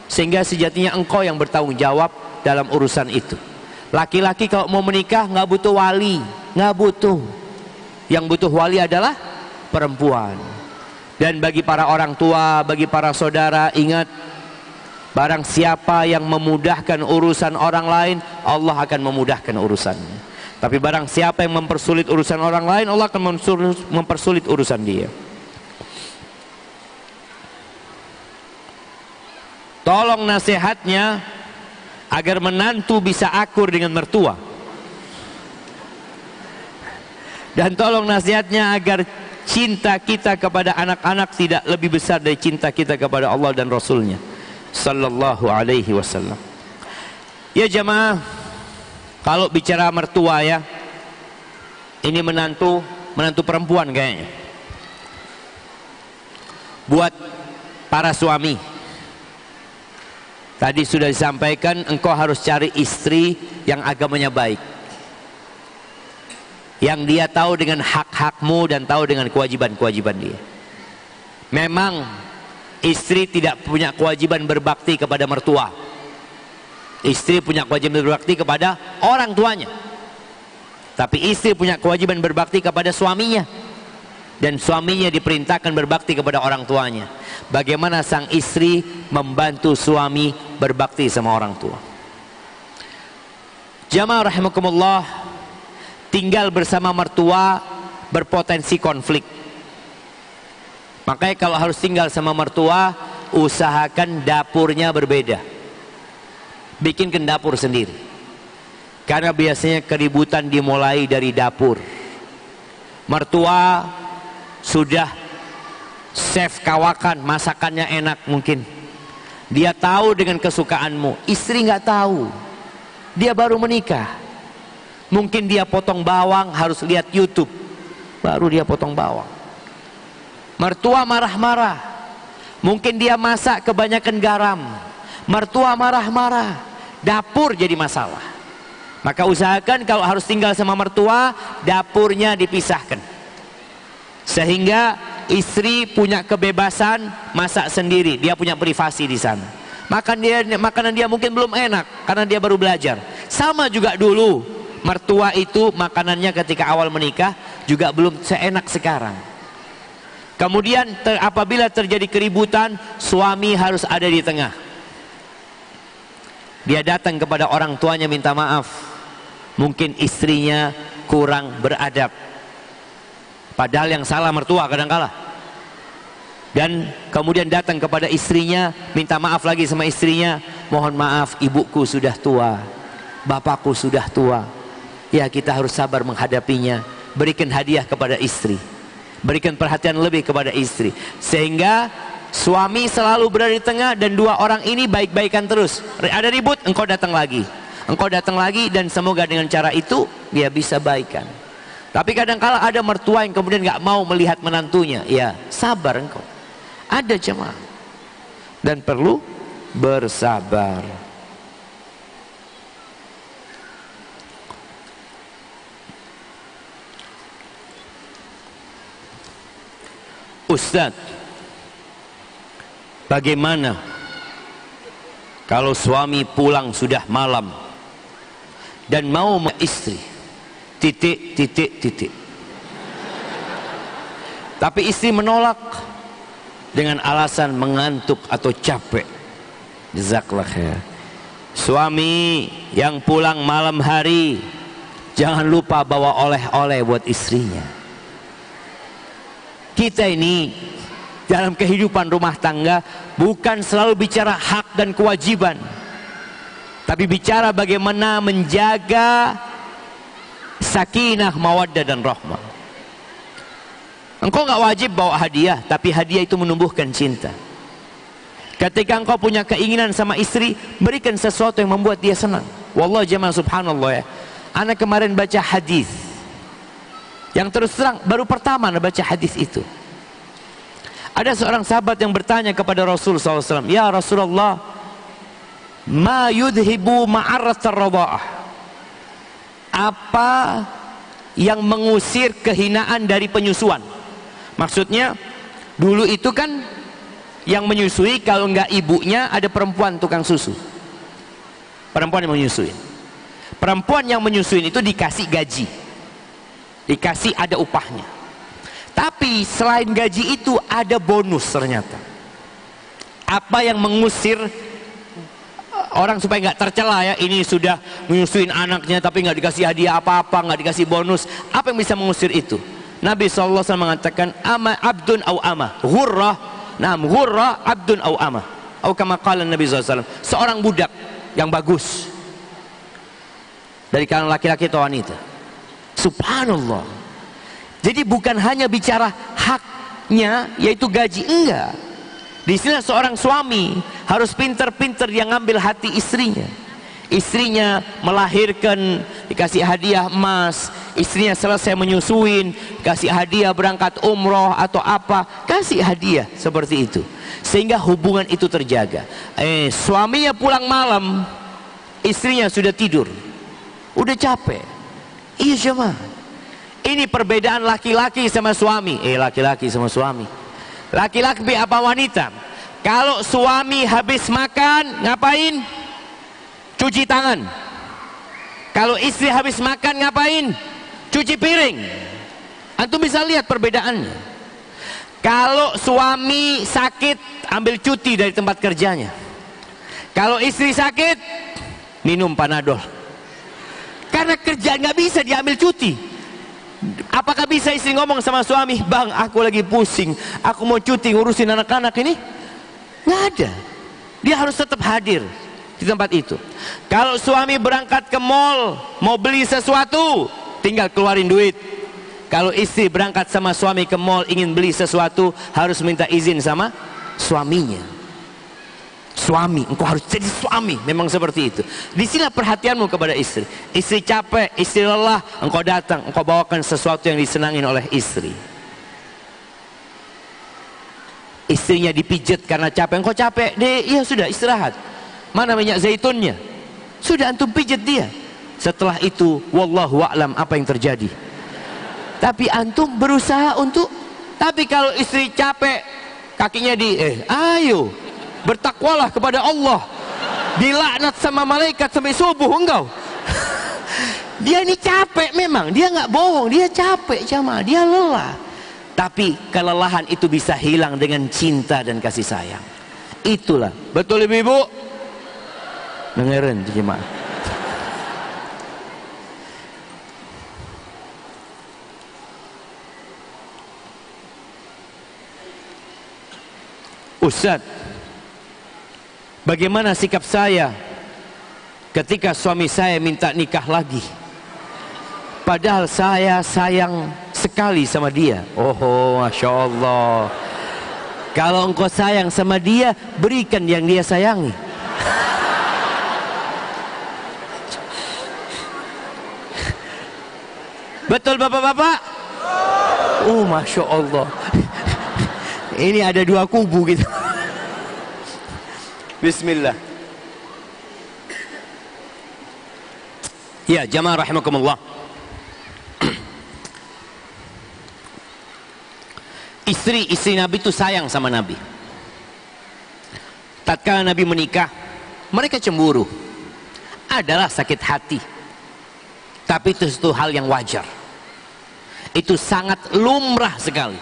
sehingga sejatinya engkau yang bertanggung jawab dalam urusan itu. Laki-laki kalau mau menikah nggak butuh wali, nggak butuh. Yang butuh wali adalah perempuan. Dan bagi para orang tua, bagi para saudara, ingat, barang siapa yang memudahkan urusan orang lain, Allah akan memudahkan urusannya. Tapi barang siapa yang mempersulit urusan orang lain, Allah akan mempersulit urusan dia. Tolong nasihatnya agar menantu bisa akur dengan mertua. Dan tolong nasihatnya agar cinta kita kepada anak-anak tidak lebih besar dari cinta kita kepada Allah dan Rasulnya sallallahu alaihi wasallam. Ya jamaah, kalau bicara mertua ya, ini menantu perempuan kayaknya. Buat para suami, tadi sudah disampaikan, engkau harus cari istri yang agamanya baik, yang dia tahu dengan hak-hakmu dan tahu dengan kewajiban-kewajiban dia. Memang istri tidak punya kewajiban berbakti kepada mertua. Istri punya kewajiban berbakti kepada orang tuanya. Tapi istri punya kewajiban berbakti kepada suaminya. Dan suaminya diperintahkan berbakti kepada orang tuanya. Bagaimana sang istri membantu suami berbakti sama orang tua? Jamaah rahimakumullah, tinggal bersama mertua berpotensi konflik. Makanya kalau harus tinggal sama mertua, usahakan dapurnya berbeda. Bikinkan dapur sendiri, karena biasanya keributan dimulai dari dapur. Mertua sudah chef kawakan, masakannya enak mungkin, dia tahu dengan kesukaanmu. Istri nggak tahu, dia baru menikah, mungkin dia potong bawang harus lihat YouTube, baru dia potong bawang. Mertua marah-marah, mungkin dia masak kebanyakan garam, mertua marah-marah, dapur jadi masalah. Maka usahakan kalau harus tinggal sama mertua, dapurnya dipisahkan, sehingga istri punya kebebasan masak sendiri, dia punya privasi di sana. Makanan dia mungkin belum enak karena dia baru belajar. Sama juga dulu, mertua itu makanannya ketika awal menikah juga belum seenak sekarang. Kemudian apabila terjadi keributan, suami harus ada di tengah. Dia datang kepada orang tuanya minta maaf, mungkin istrinya kurang beradab, padahal yang salah mertua kadang-kala. Dan kemudian datang kepada istrinya minta maaf lagi sama istrinya, mohon maaf ibuku sudah tua, bapakku sudah tua, ya kita harus sabar menghadapinya. Berikan hadiah kepada istri, berikan perhatian lebih kepada istri, sehingga suami selalu berada di tengah dan dua orang ini baik-baikan terus. Ada ribut, engkau datang lagi, engkau datang lagi, dan semoga dengan cara itu dia bisa baikan. Tapi kadang-kala ada mertua yang kemudian nggak mau melihat menantunya, ya sabar engkau. Ada jemaah dan perlu bersabar. Ustaz, bagaimana kalau suami pulang sudah malam dan mau istri titik. Tapi istri menolak dengan alasan mengantuk atau capek. Jazakallah khair. Suami yang pulang malam hari jangan lupa bawa oleh-oleh buat istrinya. Kita ini dalam kehidupan rumah tangga bukan selalu bicara hak dan kewajiban, tapi bicara bagaimana menjaga sakinah, mawaddah dan rahmah. Engkau nggak wajib bawa hadiah, tapi hadiah itu menumbuhkan cinta. Ketika engkau punya keinginan sama istri, berikan sesuatu yang membuat dia senang. Wallah jemaah subhanallah ya, anak kemarin baca hadis yang terus terang baru pertama anak baca hadis itu. Ada seorang sahabat yang bertanya kepada Rasul SAW, ya Rasulullah, ma yudhibu ma'arrat ar-radha'ah, apa yang mengusir kehinaan dari penyusuan? Maksudnya dulu itu kan yang menyusui kalau enggak ibunya ada perempuan tukang susu, perempuan yang menyusui. Perempuan yang menyusui itu dikasih gaji, dikasih ada upahnya. Tapi selain gaji itu ada bonus ternyata. Apa yang mengusir orang supaya nggak tercela ya, ini sudah menyusuin anaknya tapi nggak dikasih hadiah apa-apa, nggak dikasih bonus, apa yang bisa mengusir itu? Nabi SAW mengatakan ama abdun au ama ghurrah, nam ghurrah abdun au ama, atau kama qala Nabi SAW, seorang budak yang bagus dari kalangan laki-laki atau wanita. Subhanallah. Jadi bukan hanya bicara haknya yaitu gaji, enggak. Di sini seorang suami harus pintar-pintar dia ngambil hati istrinya. Istrinya melahirkan dikasih hadiah emas, istrinya selesai menyusuin kasih hadiah berangkat umroh atau apa, kasih hadiah seperti itu sehingga hubungan itu terjaga. Suaminya pulang malam, istrinya sudah tidur, udah capek. Iya jemaah, ini perbedaan laki-laki sama suami. Laki-laki sama suami. Laki-laki apa wanita? Kalau suami habis makan ngapain? Cuci tangan. Kalau istri habis makan ngapain? Cuci piring. Antum bisa lihat perbedaannya. Kalau suami sakit, ambil cuti dari tempat kerjanya. Kalau istri sakit, minum Panadol. Karena kerja nggak bisa diambil cuti. Apakah bisa istri ngomong sama suami, bang aku lagi pusing, aku mau cuti ngurusin anak-anak ini? Nggak ada. Dia harus tetap hadir di tempat itu. Kalau suami berangkat ke mall mau beli sesuatu, tinggal keluarin duit. Kalau istri berangkat sama suami ke mall ingin beli sesuatu, harus minta izin sama suaminya. Suami, engkau harus jadi suami, memang seperti itu. Di sini perhatianmu kepada istri. Istri capek, istri lelah, engkau datang, engkau bawakan sesuatu yang disenangin oleh istri. Istrinya dipijat karena capek, engkau capek deh, iya sudah istirahat. Mana minyak zaitunnya? Sudah antum pijat dia. Setelah itu wallahu a'lam apa yang terjadi. Tapi antum berusaha untuk, tapi kalau istri capek kakinya ayo bertakwalah kepada Allah, dilaknat sama malaikat sampai subuh engkau. Dia ini capek memang, dia nggak bohong, dia capek jamaah, dia lelah. Tapi kelelahan itu bisa hilang dengan cinta dan kasih sayang. Itulah, betul ibu-ibu? Dengerin jemaah. Ustaz, bagaimana sikap saya ketika suami saya minta nikah lagi? Padahal saya sayang sekali sama dia. Oh, Masya Allah. Kalau engkau sayang sama dia, berikan yang dia sayangi. Betul bapak-bapak? Oh, Masya Allah. Ini ada dua kubu gitu. Bismillah. Ya, jamaah rahimakumullah. Istri Nabi itu sayang sama Nabi. Tatkala Nabi menikah, mereka cemburu. Adalah sakit hati. Tapi itu satu hal yang wajar. Itu sangat lumrah sekali.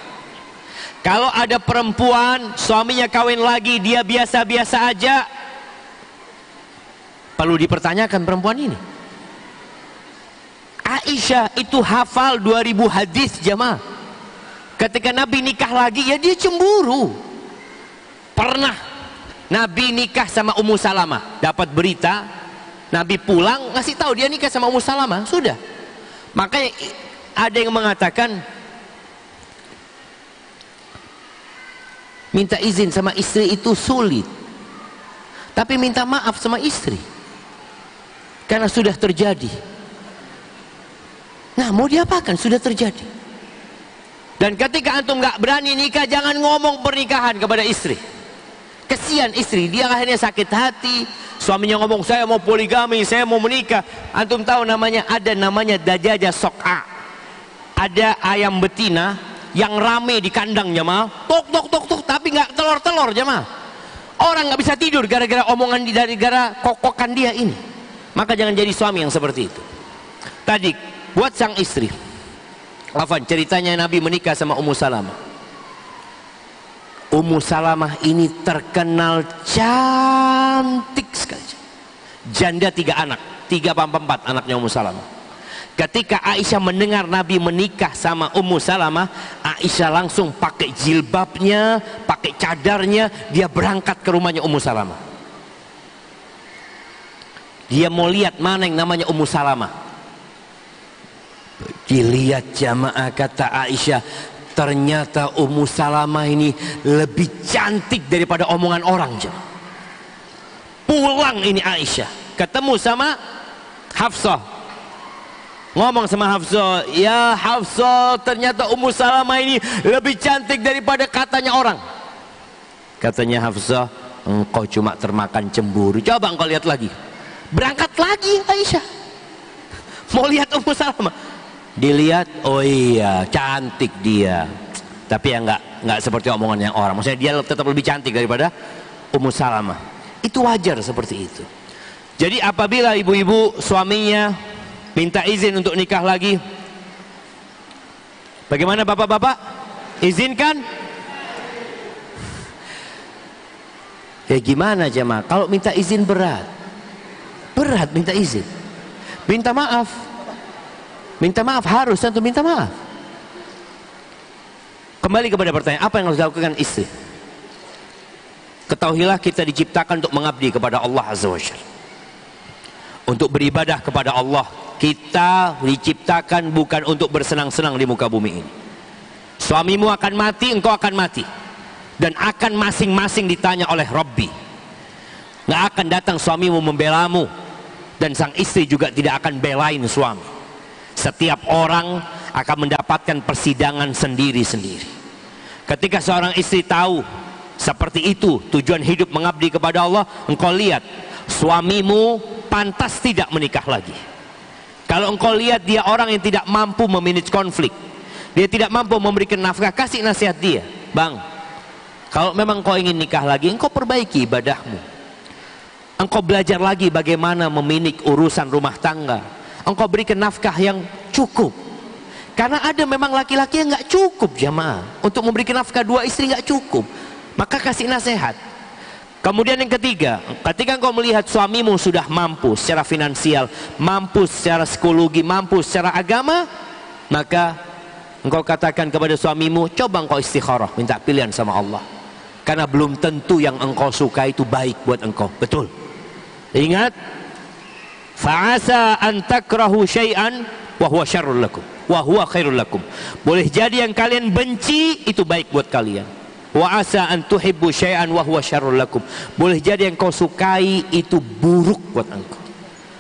Kalau ada perempuan, suaminya kawin lagi, dia biasa-biasa aja, perlu dipertanyakan perempuan ini. Aisyah itu hafal 2000 hadis jamaah. Ketika Nabi nikah lagi, ya dia cemburu. Pernah Nabi nikah sama Ummu Salamah, dapat berita, Nabi pulang ngasih tahu dia nikah sama Ummu Salamah, sudah. Makanya ada yang mengatakan minta izin sama istri itu sulit, tapi minta maaf sama istri karena sudah terjadi. Nah, mau diapakan, sudah terjadi. Dan ketika antum gak berani nikah, jangan ngomong pernikahan kepada istri. Kesian istri, dia akhirnya sakit hati. Suaminya ngomong, saya mau poligami, saya mau menikah. Antum tahu ada namanya dajaja sok'a. Ada ayam betina yang rame di kandang jamaah, tok tok tok tok, tapi nggak telur jamaah. Orang nggak bisa tidur gara-gara omongan gara-gara kokokan dia ini. Maka jangan jadi suami yang seperti itu. Tadi buat sang istri, ceritanya Nabi menikah sama Ummu Salamah. Ummu Salamah ini terkenal cantik sekali. Janda 3 anak, 3-4 anaknya Ummu Salamah. Ketika Aisyah mendengar Nabi menikah sama Ummu Salamah, Aisyah langsung pakai jilbabnya, pakai cadarnya, dia berangkat ke rumahnya Ummu Salamah. Dia mau lihat mana yang namanya Ummu Salamah. Dilihat jamaah, kata Aisyah, ternyata Ummu Salamah ini lebih cantik daripada omongan orang jamaah. Pulang ini Aisyah, ketemu sama Hafsah. Ngomong sama Hafsah, ya Hafsah, ternyata Ummu Salamah ini lebih cantik daripada katanya orang. Katanya Hafsah, engkau cuma termakan cemburu. Coba engkau lihat lagi. Berangkat lagi Aisyah, mau lihat Ummu Salamah. Dilihat, oh iya cantik dia, tapi ya nggak seperti omongan yang orang. Maksudnya dia tetap lebih cantik daripada Ummu Salamah. Itu wajar seperti itu. Jadi apabila ibu-ibu suaminya minta izin untuk nikah lagi, bagaimana bapak-bapak? Izinkan? Ya gimana jemaah? Kalau minta izin berat minta izin. Minta maaf harus tentu minta maaf. Kembali kepada pertanyaan, apa yang harus dilakukan istri? Ketahuilah kita diciptakan untuk mengabdi kepada Allah Azza wa Jalla, untuk beribadah kepada Allah. Kita diciptakan bukan untuk bersenang-senang di muka bumi ini. Suamimu akan mati, engkau akan mati, dan akan masing-masing ditanya oleh Rabbi. Nggak akan datang suamimu membelamu, dan sang istri juga tidak akan belain suami. Setiap orang akan mendapatkan persidangan sendiri-sendiri. Ketika seorang istri tahu seperti itu tujuan hidup mengabdi kepada Allah, engkau lihat suamimu pantas tidak menikah lagi. Kalau engkau lihat dia orang yang tidak mampu memanage konflik, dia tidak mampu memberikan nafkah, kasih nasihat dia, bang, kalau memang engkau ingin nikah lagi, engkau perbaiki ibadahmu, engkau belajar lagi bagaimana memanage urusan rumah tangga, engkau berikan nafkah yang cukup. Karena ada memang laki-laki yang nggak cukup jamaah, untuk memberikan nafkah 2 istri nggak cukup, maka kasih nasihat. Kemudian yang ketiga, ketika engkau melihat suamimu sudah mampu secara finansial, mampu secara psikologi, mampu secara agama, maka engkau katakan kepada suamimu, coba engkau istikharah, minta pilihan sama Allah. Karena belum tentu yang engkau suka itu baik buat engkau. Betul. Ingat, fa'asa an takrahu syai'an wa huwa syarrul lakum wa huwa khairul lakum. Boleh jadi yang kalian benci itu baik buat kalian. Wa asa an tuhibbu syai'an wa huwa syarrul lakum. Boleh jadi yang kau sukai itu buruk buat engkau.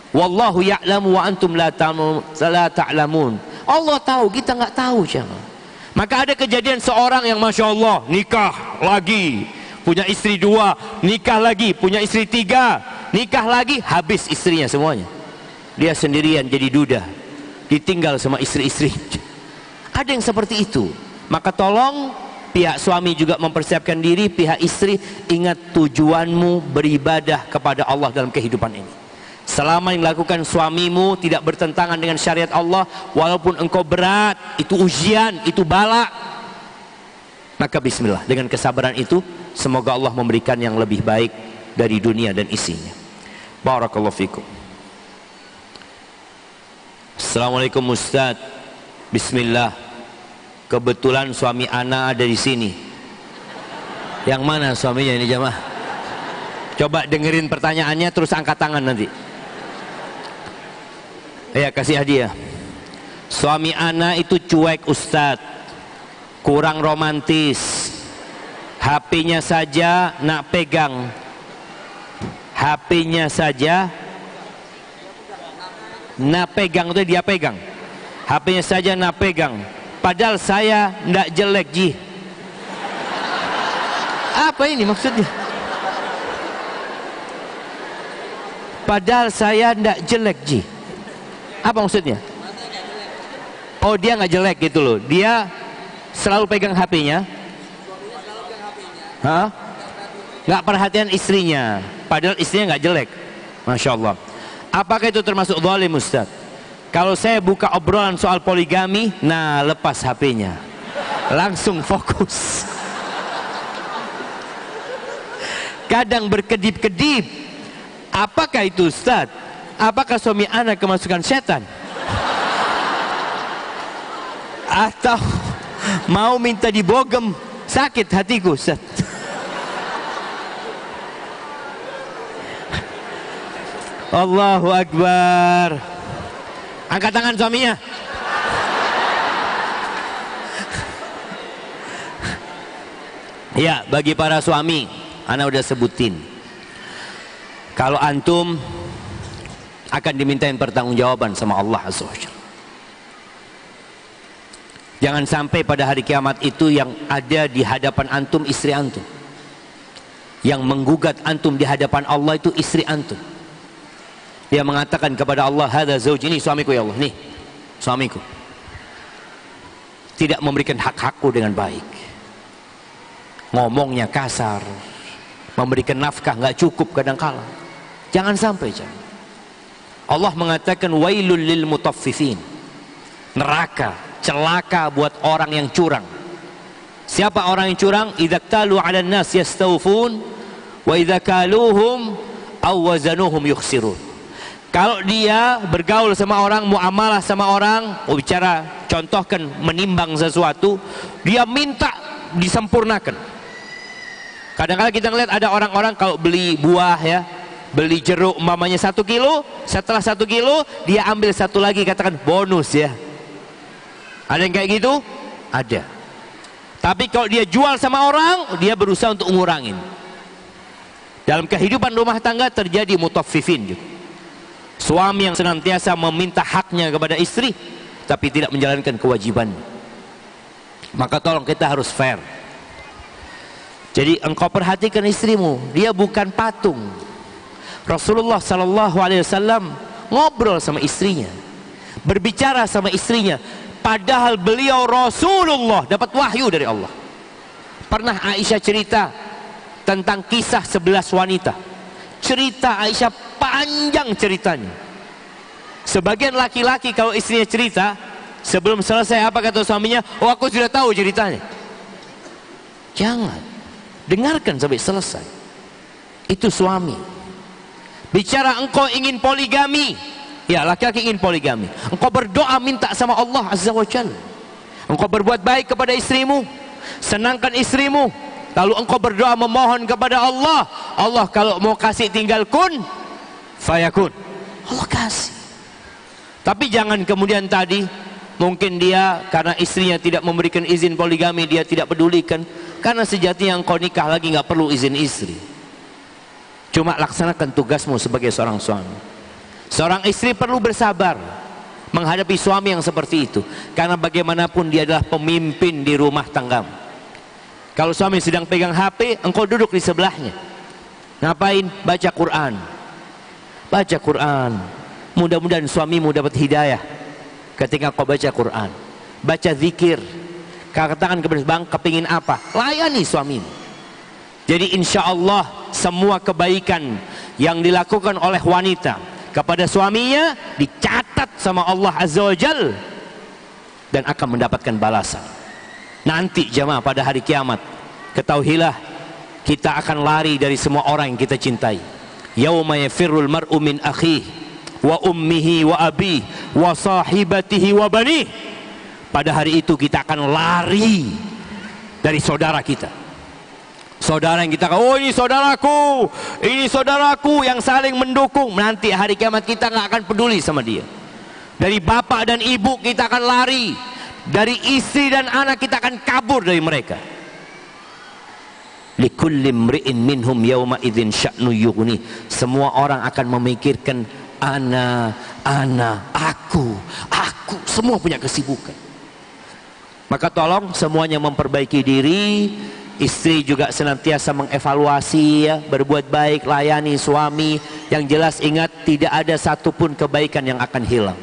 Wallahu ya'lamu wa antum la ta'lamun. Allah tahu, kita nggak tahu jemaah. Maka ada kejadian seorang yang masya Allah nikah lagi, punya istri 2, nikah lagi, punya istri 3, nikah lagi, habis istrinya semuanya. Dia sendirian jadi duda, ditinggal sama istri-istri. Ada yang seperti itu. Maka tolong pihak suami juga mempersiapkan diri, pihak istri ingat tujuanmu beribadah kepada Allah dalam kehidupan ini. Selama yang dilakukan suamimu tidak bertentangan dengan syariat Allah, walaupun engkau berat, itu ujian, itu bala, maka bismillah, dengan kesabaran itu semoga Allah memberikan yang lebih baik dari dunia dan isinya. Barakallahu fikum. Assalamualaikum Ustaz. Bismillah. Kebetulan suami ana ada di sini. Yang mana suaminya ini jamaah? Coba dengerin pertanyaannya terus angkat tangan nanti. Ya, kasih hadiah. Suami ana itu cuek Ustaz, kurang romantis, HP-nya saja nak pegang, HP-nya saja nak pegang, itu dia pegang, HP-nya saja nak pegang. Padahal saya ndak jelek ji. Apa ini maksudnya? Padahal saya ndak jelek ji. Apa maksudnya? Oh, dia nggak jelek gitu loh. Dia selalu pegang HP-nya. Hah? Nggak perhatian istrinya. Padahal istrinya nggak jelek. Masya Allah. Apakah itu termasuk zalim Ustaz? Kalau saya buka obrolan soal poligami, nah lepas HP-nya, langsung fokus. Kadang berkedip-kedip. Apakah itu Ustaz? Apakah suami anak kemasukan setan? Atau mau minta dibogem? Sakit hatiku Ustaz. Allahu Akbar. Angkat tangan suaminya. Ya, bagi para suami, ana udah sebutin. Kalau antum akan dimintain pertanggungjawaban sama Allah Azza wa Jalla. Jangan sampai pada hari kiamat itu yang ada di hadapan antum istri antum. Yang menggugat antum di hadapan Allah itu istri antum. Dia mengatakan kepada Allah, hadza zauji, ini suamiku ya Allah, nih suamiku tidak memberikan hak-hakku dengan baik, ngomongnya kasar, memberikan nafkah nggak cukup kadang-kala. Jangan sampai jangan. Allah mengatakan wailul lil mutaffifin, neraka, celaka buat orang yang curang. Siapa orang yang curang? Idza talu 'alan nas yastawfun wa idza kaluhum aw wazanuhum yukhsirun. Kalau dia bergaul sama orang, muamalah sama orang, bicara, contohkan menimbang sesuatu, dia minta disempurnakan. Kadang-kadang kita ngeliat ada orang-orang kalau beli buah ya, beli jeruk umpamanya 1 kilo, setelah 1 kilo dia ambil 1 lagi, katakan bonus ya. Ada yang kayak gitu? Ada. Tapi kalau dia jual sama orang, dia berusaha untuk ngurangin. Dalam kehidupan rumah tangga terjadi mutaffifin juga. Suami yang senantiasa meminta haknya kepada istri tapi tidak menjalankan kewajibannya. Maka tolong kita harus fair. Jadi engkau perhatikan istrimu, dia bukan patung. Rasulullah sallallahu alaihi wasallam ngobrol sama istrinya. berbicara sama istrinya, padahal beliau Rasulullah, dapat wahyu dari Allah. Pernah Aisyah cerita tentang kisah 11 wanita. Cerita Aisyah panjang ceritanya. Sebagian laki-laki kalau istrinya cerita, sebelum selesai apa kata suaminya? Oh, aku sudah tahu ceritanya. Jangan, dengarkan sampai selesai. Itu suami. Bicara engkau ingin poligami, ya laki-laki ingin poligami, engkau berdoa minta sama Allah Azza wa Jalla. Engkau berbuat baik kepada istrimu, senangkan istrimu, lalu engkau berdoa memohon kepada Allah. Allah kalau mau kasih tinggal kun fayakun, Allah kasih. Tapi jangan kemudian tadi, mungkin dia karena istrinya tidak memberikan izin poligami, dia tidak pedulikan. Karena sejatinya engkau nikah lagi nggak perlu izin istri. Cuma laksanakan tugasmu sebagai seorang suami. Seorang istri perlu bersabar menghadapi suami yang seperti itu, karena bagaimanapun dia adalah pemimpin di rumah tanggamu. Kalau suami sedang pegang HP, engkau duduk di sebelahnya. Ngapain? Baca Quran. Baca Quran. Mudah-mudahan suamimu dapat hidayah ketika kau baca Quran. Baca zikir. Katakan kepada bang, kepingin apa? Layani suamimu. Jadi insya Allah semua kebaikan yang dilakukan oleh wanita kepada suaminya dicatat sama Allah Azza wa Jal dan akan mendapatkan balasan. Nanti jemaah pada hari kiamat, ketahuilah kita akan lari dari semua orang yang kita cintai. Yauma yafirrul mar'u min akhihi wa ummihi wa abihi wa sahibatihi wa banihi. Pada hari itu kita akan lari dari saudara kita. Saudara yang kita, oh ini saudaraku yang saling mendukung. Nanti hari kiamat kita nggak akan peduli sama dia. Dari bapak dan ibu kita akan lari. Dari istri dan anak kita akan kabur dari mereka. Likulli imri'in minhum yawma idzin sya'nu yughni. Semua orang akan memikirkan aku. Semua punya kesibukan. Maka tolong semuanya memperbaiki diri. Istri juga senantiasa mengevaluasi, ya, berbuat baik, layani suami. Yang jelas ingat, tidak ada satupun kebaikan yang akan hilang.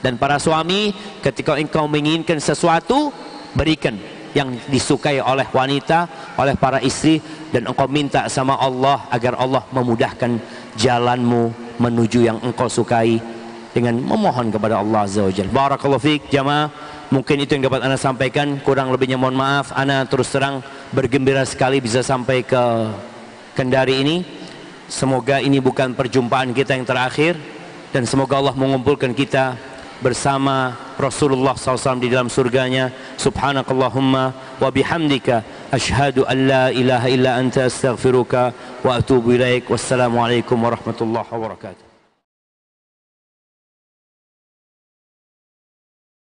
Dan para suami, ketika engkau menginginkan sesuatu, berikan yang disukai oleh wanita, oleh para istri, dan engkau minta sama Allah agar Allah memudahkan jalanmu menuju yang engkau sukai dengan memohon kepada Allah Azza wa Jalla. Barakallahu fiik jamaah. Mungkin itu yang dapat ana sampaikan, kurang lebihnya mohon maaf. Ana terus terang bergembira sekali bisa sampai ke Kendari ini. Semoga ini bukan perjumpaan kita yang terakhir, dan semoga Allah mengumpulkan kita bersama Rasulullah SAW di dalam surganya. Subhanakallahumma wa bihamdika asyhadu an la ilaha illa anta astaghfiruka wa atubu ilaik. Wassalamualaikum warahmatullahi wabarakatuh.